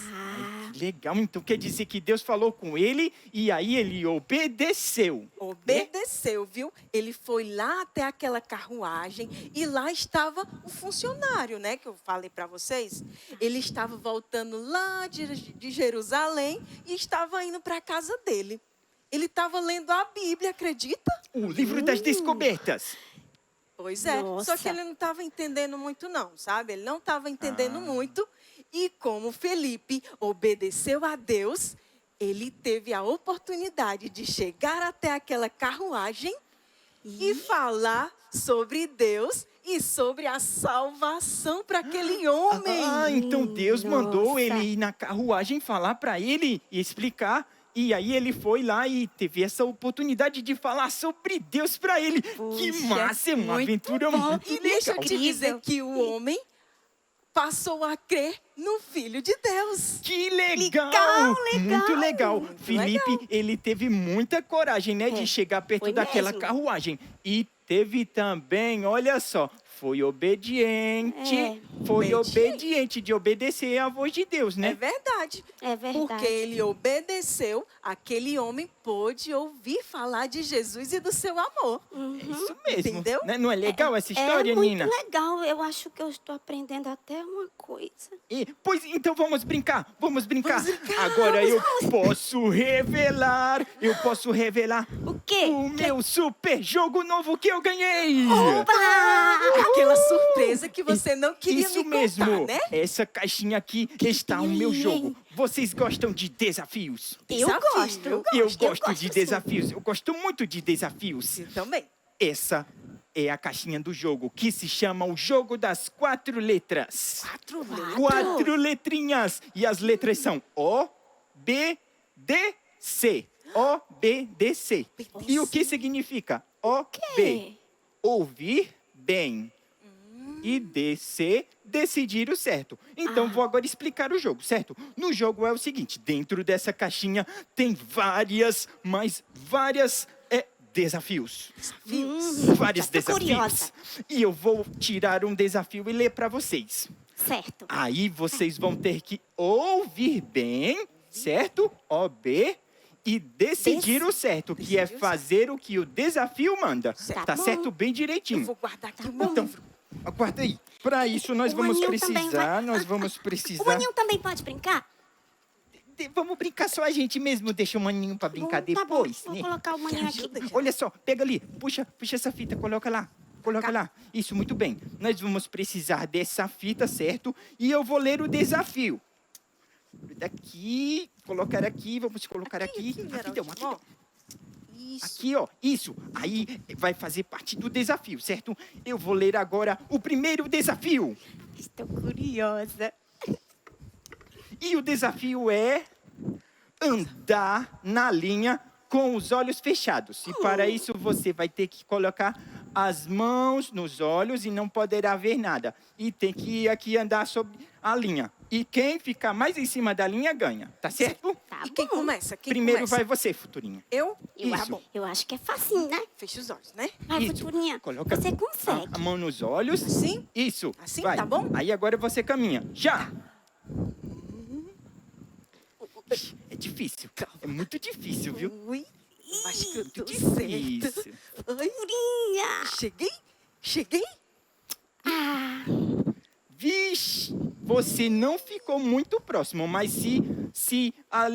Legal, então quer dizer que Deus falou com ele e aí ele obedeceu. Obedeceu, viu? Ele foi lá até aquela carruagem e lá estava o funcionário, né? Que eu falei para vocês. Ele estava voltando lá de Jerusalém e estava indo para a casa dele. Ele estava lendo a Bíblia, acredita? O livro das descobertas. Pois é, Nossa. só que ele não estava entendendo muito não, sabe? Ele não estava entendendo muito. E como Felipe obedeceu a Deus, ele teve a oportunidade de chegar até aquela carruagem e falar sobre Deus e sobre a salvação para aquele homem. Então Deus mandou Nossa. ele ir na carruagem falar para ele e explicar. E aí ele foi lá e teve essa oportunidade de falar sobre Deus para ele. Que Puxa, massa, é uma muito aventura bom. muito E deixa eu legal. te dizer que o homem passou a crer no Filho de Deus. Que legal! Legal. Muito legal. Muito Felipe, legal. ele teve muita coragem, né, de É, chegar perto foi daquela mesmo. carruagem. E teve também, olha só, foi obediente. É. Foi Obediente. obediente de obedecer à voz de Deus, É né? verdade. É verdade. Porque ele obedeceu, aquele homem pôde ouvir falar de Jesus e do seu amor. É isso mesmo. Entendeu? Né? Não é legal essa história, é muito Nina? legal. Eu acho que eu estou aprendendo até uma coisa. Pois então vamos brincar, vamos brincar. Vamos brincar, Agora eu posso revelar O quê? o meu super jogo novo que eu ganhei. Aquela surpresa que você não queria Isso me mesmo. contar, né? Essa caixinha aqui está o meu tem? jogo. Vocês gostam de desafios? Eu Desafio, gosto. Eu gosto de sim. desafios. Eu gosto muito de desafios. Eu também. Essa é a caixinha do jogo que se chama o jogo das 4 letras. 4 letrinhas. E as letras são O, B, D, C. O, B, D, C. E o que significa? O, B. Ouvir bem. E DC, decidir o certo. Então, vou agora explicar o jogo, certo? No jogo é o seguinte, dentro dessa caixinha tem várias desafios. Vários já tô desafios. curiosa. E eu vou tirar um desafio e ler para vocês. Certo. Aí vocês vão ter que ouvir bem, certo? OB. E decidir o certo, que é fazer o que o desafio manda. Certo. Tá Tá certo? bom. Bem direitinho. Eu vou guardar aqui o meu Então, livro. aguarda aí. Para isso nós O vamos Maninho também precisar, O Maninho também pode brincar? Vamos brincar só a gente mesmo, deixa o Maninho para brincar Bom, tá bom. depois, Vou né? colocar o Maninho aqui. ajuda? Olha só, pega ali, puxa essa fita, coloca lá. Coloca lá. Isso, muito bem. Nós vamos precisar dessa fita, certo? E eu vou ler o desafio. Daqui, colocar aqui, vamos colocar aqui. Geraldinho, Aqui, ó. Isso. aqui, ó. Isso. Aí vai fazer parte do desafio, certo? Eu vou ler agora o primeiro desafio. Estou curiosa. E o desafio é andar na linha com os olhos fechados. E para isso você vai ter que colocar as mãos nos olhos e não poderá ver nada. E tem que aqui andar sobre a linha. E quem ficar mais em cima da linha ganha, tá certo? Tá E quem bom. começa? Quem Primeiro começa? vai você, Futurinha. Eu? Eu, Tá Isso. bom. eu acho que é facinho, né? Fecha os olhos, né? Vai, Isso. Futurinha. Coloca Você consegue. a mão nos olhos. Assim? Isso. Assim, vai. tá bom? Aí agora você caminha. Já! Ixi, é difícil. É muito difícil, viu? Ui. Acho que eu tô Difícil. certa. Ai, Futurinha. Cheguei? Ah, Vixe, você não ficou muito próximo, mas se a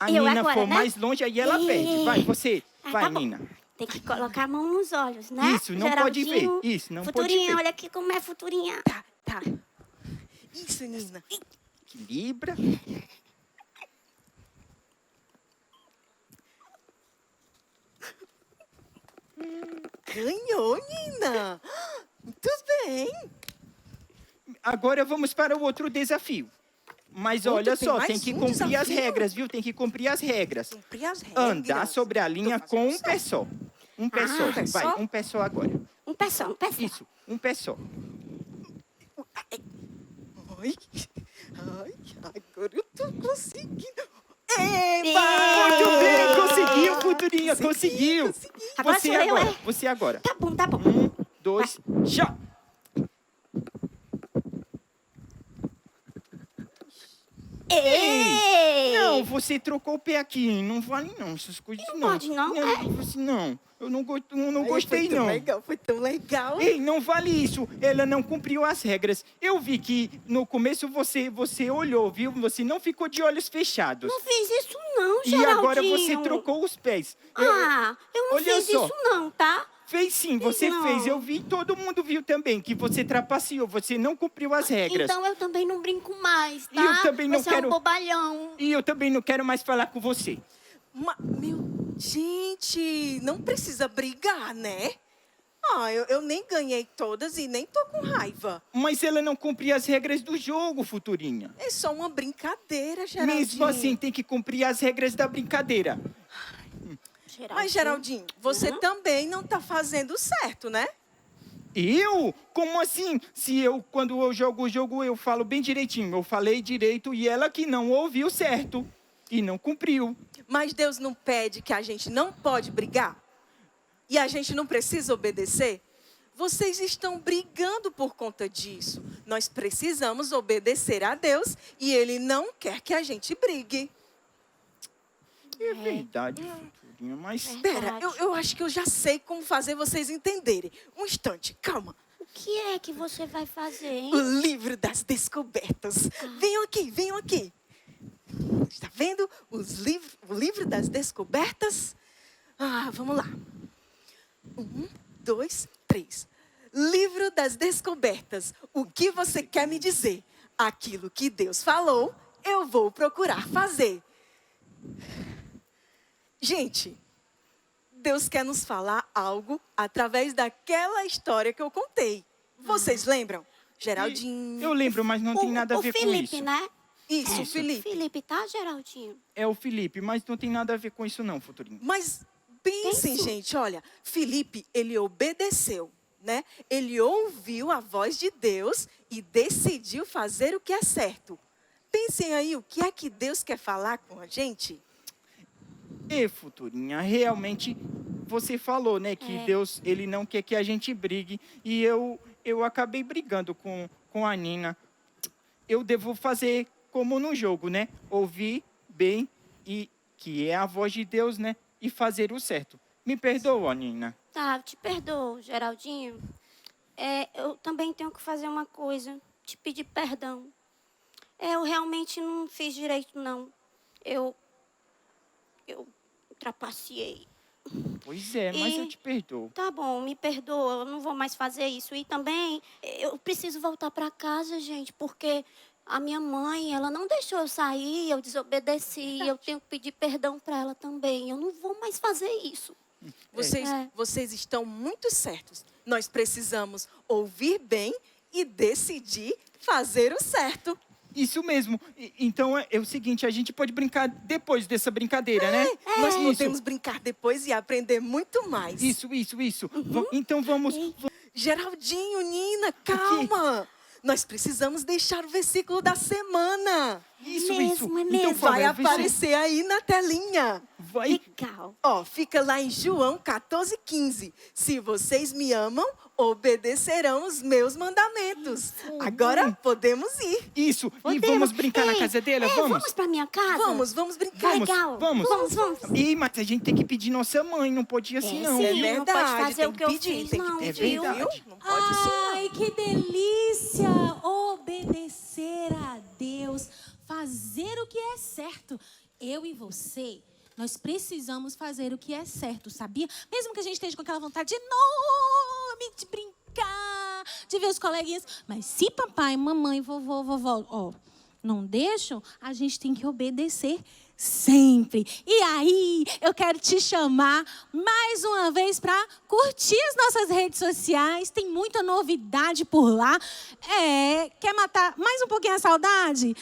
Eu Nina agora, for né? mais longe, aí ela perde. Vai, você. Vai, tá bom. Nina. Tem que colocar a mão nos olhos, né? Isso, não pode ver. Geraldinho? Isso, não pode Futurinha, ver. olha aqui como é, Futurinha. Tá. Isso, Nina. Equilibra. Ganhou, Nina. Muito bem. Agora vamos para o outro desafio. Mas Outro, olha tem só, mais tem que um cumprir as desafio? regras, viu? Tem que cumprir as regras. Cumprir as regras. Andar sobre a linha Tô com fazendo um pé só. Um pé só. um pé Vai, só? um pé só agora. Um pé só, um pé só. Isso, um pé só. Ai, agora eu tô conseguindo. Muito bem, conseguiu, Futurinha, conseguiu. consegui. Agora Você sou eu, agora, é? você agora. Tá bom, tá bom. 1, 2, já. Ei! Não, você trocou o pé aqui. Não vale não, essas coisas não. pode, não? Não, eu não Ai, gostei foi tão não. legal, foi tão legal. Ei, não vale isso. Ela não cumpriu as regras. Eu vi que no começo você olhou, viu? Você não ficou de olhos fechados. Não fiz isso não, E Geraldinho. agora você trocou os pés. Eu não olha fiz só. isso não, tá? Fez sim, você Não. fez. Eu vi, todo mundo viu também que você trapaceou, você não cumpriu as regras. Então eu também não brinco mais, tá? E eu também não Você é quero- um bobalhão. E eu também não quero mais falar com você. Gente, não precisa brigar, né? Eu nem ganhei todas e nem tô com raiva. Mas ela não cumpria as regras do jogo, Futurinha. É só uma brincadeira, Geraldinho. Mesmo assim, tem que cumprir as regras da brincadeira. Mas, Geraldinho, você também não tá fazendo certo, né? Eu? Como assim? Quando eu jogo o jogo, eu falo bem direitinho. Eu falei direito e ela que não ouviu certo. E não cumpriu. Mas Deus não pede que a gente não pode brigar? E a gente não precisa obedecer? Vocês estão brigando por conta disso. Nós precisamos obedecer a Deus e Ele não quer que a gente brigue. É verdade, Futurinha, mas... Espera, eu acho que eu já sei como fazer vocês entenderem. Um instante, calma. O que é que você vai fazer, hein? O livro das descobertas. Venham aqui, venham aqui. Está vendo o livro das descobertas? Vamos lá. 1, 2, 3. Livro das descobertas. O que você quer me dizer? Aquilo que Deus falou, eu vou procurar fazer. Gente, Deus quer nos falar algo através daquela história que eu contei. Vocês lembram? Geraldinho. Eu lembro, mas não tem nada a ver o Felipe, com isso. né? Isso, Felipe. Felipe, tá, Geraldinho? É o Felipe, mas não tem nada a ver com isso não, Futurinha. Mas pensem, Penso. gente, olha, Felipe, ele obedeceu, né? Ele ouviu a voz de Deus e decidiu fazer o que é certo. Pensem aí, o que é que Deus quer falar com a gente? Futurinha, realmente você falou, né, que Deus, ele não quer que a gente brigue. E eu acabei brigando com a Nina. Eu devo fazer como no jogo, né? Ouvir bem, e que é a voz de Deus, né? E fazer o certo. Me perdoa, Nina. Tá, te perdoo, Geraldinho. Eu também tenho que fazer uma coisa, te pedir perdão. Eu realmente não fiz direito, não. Eu trapaceei. Pois é, mas eu te perdoo. Tá bom, me perdoa, eu não vou mais fazer isso. E também, eu preciso voltar para casa, gente, porque a minha mãe, ela não deixou eu sair, eu desobedeci, eu tenho que pedir perdão para ela também. Eu não vou mais fazer isso. Vocês estão muito certos. Nós precisamos ouvir bem e decidir fazer o certo. Isso mesmo. Então é o seguinte, a gente pode brincar depois dessa brincadeira, né? Nós Isso. podemos brincar depois e aprender muito mais. Isso. Então vamos... Geraldinho, Nina, calma. Nós precisamos deixar o versículo da semana. Isso. Mesmo, é Então mesmo. qual Vai é o versículo? aparecer aí na telinha. Vai. Legal. Fica lá em João 14:15. Se vocês me amam, obedecerão os meus mandamentos. Agora podemos ir. Isso. E Podemos. vamos brincar na Ei, casa dela? Vamos pra minha casa? Vamos brincar. Legal. Vamos. Vamos. Ih, mas a gente tem que pedir nossa mãe, não pode ir assim não, sim, viu? É não pode verdade, fazer tem o que que eu pedir, fiz, tem que não, pedir, viu? viu? Não pode assim. Ai, que delícia! Obedecer a Deus, fazer o que é certo. Eu e você, nós precisamos fazer o que é certo, sabia? Mesmo que a gente esteja com aquela vontade enorme de brincar, de ver os coleguinhas. Mas se papai, mamãe, vovô, vovó, não deixam, a gente tem que obedecer sempre. E aí, eu quero te chamar mais uma vez para curtir as nossas redes sociais. Tem muita novidade por lá. Quer matar mais um pouquinho a saudade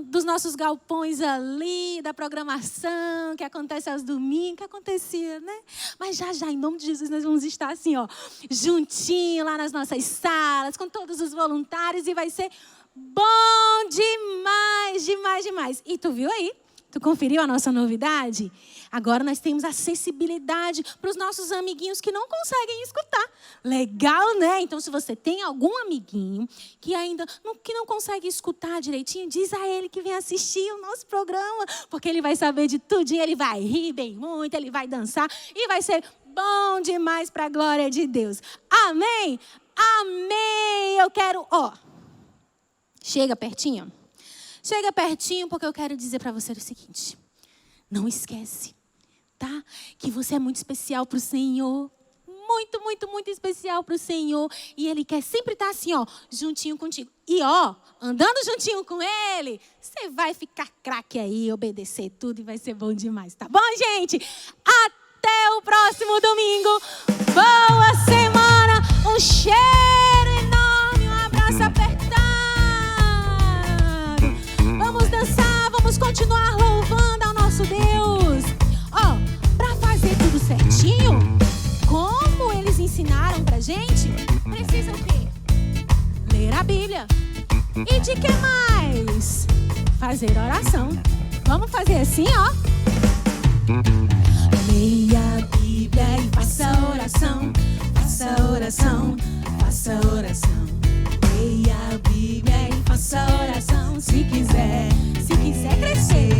dos nossos galpões ali, da programação que acontece aos domingos, que acontecia, né? Mas já, em nome de Jesus, nós vamos estar assim, ó, juntinho lá nas nossas salas, com todos os voluntários, e vai ser bom demais, demais, demais. E tu viu aí? Tu conferiu a nossa novidade? Agora nós temos acessibilidade para os nossos amiguinhos que não conseguem escutar. Legal, né? Então, se você tem algum amiguinho que ainda não consegue escutar direitinho, diz a ele que vem assistir o nosso programa, porque ele vai saber de tudinho, ele vai rir bem muito, ele vai dançar e vai ser bom demais para a glória de Deus. Amém? Amém! Eu quero, chega pertinho. Chega pertinho, porque eu quero dizer para você o seguinte. Não esquece, tá? Que você é muito especial para o Senhor. Muito, muito, muito especial para o Senhor. E Ele quer sempre estar assim, juntinho contigo. E andando juntinho com Ele, você vai ficar craque aí, obedecer tudo e vai ser bom demais. Tá bom, gente? Até o próximo domingo. Boa semana. Um cheiro enorme, um abraço apertado. Vamos dançar, vamos continuar louvando ao nosso Deus. Para fazer tudo certinho, como eles ensinaram pra gente, precisa o quê? Ler a Bíblia. E de que mais? Fazer oração. Vamos fazer assim, Leia a Bíblia e faça oração. Faça oração, faça oração. Leia a Bíblia e faça oração. Se quiser crescer.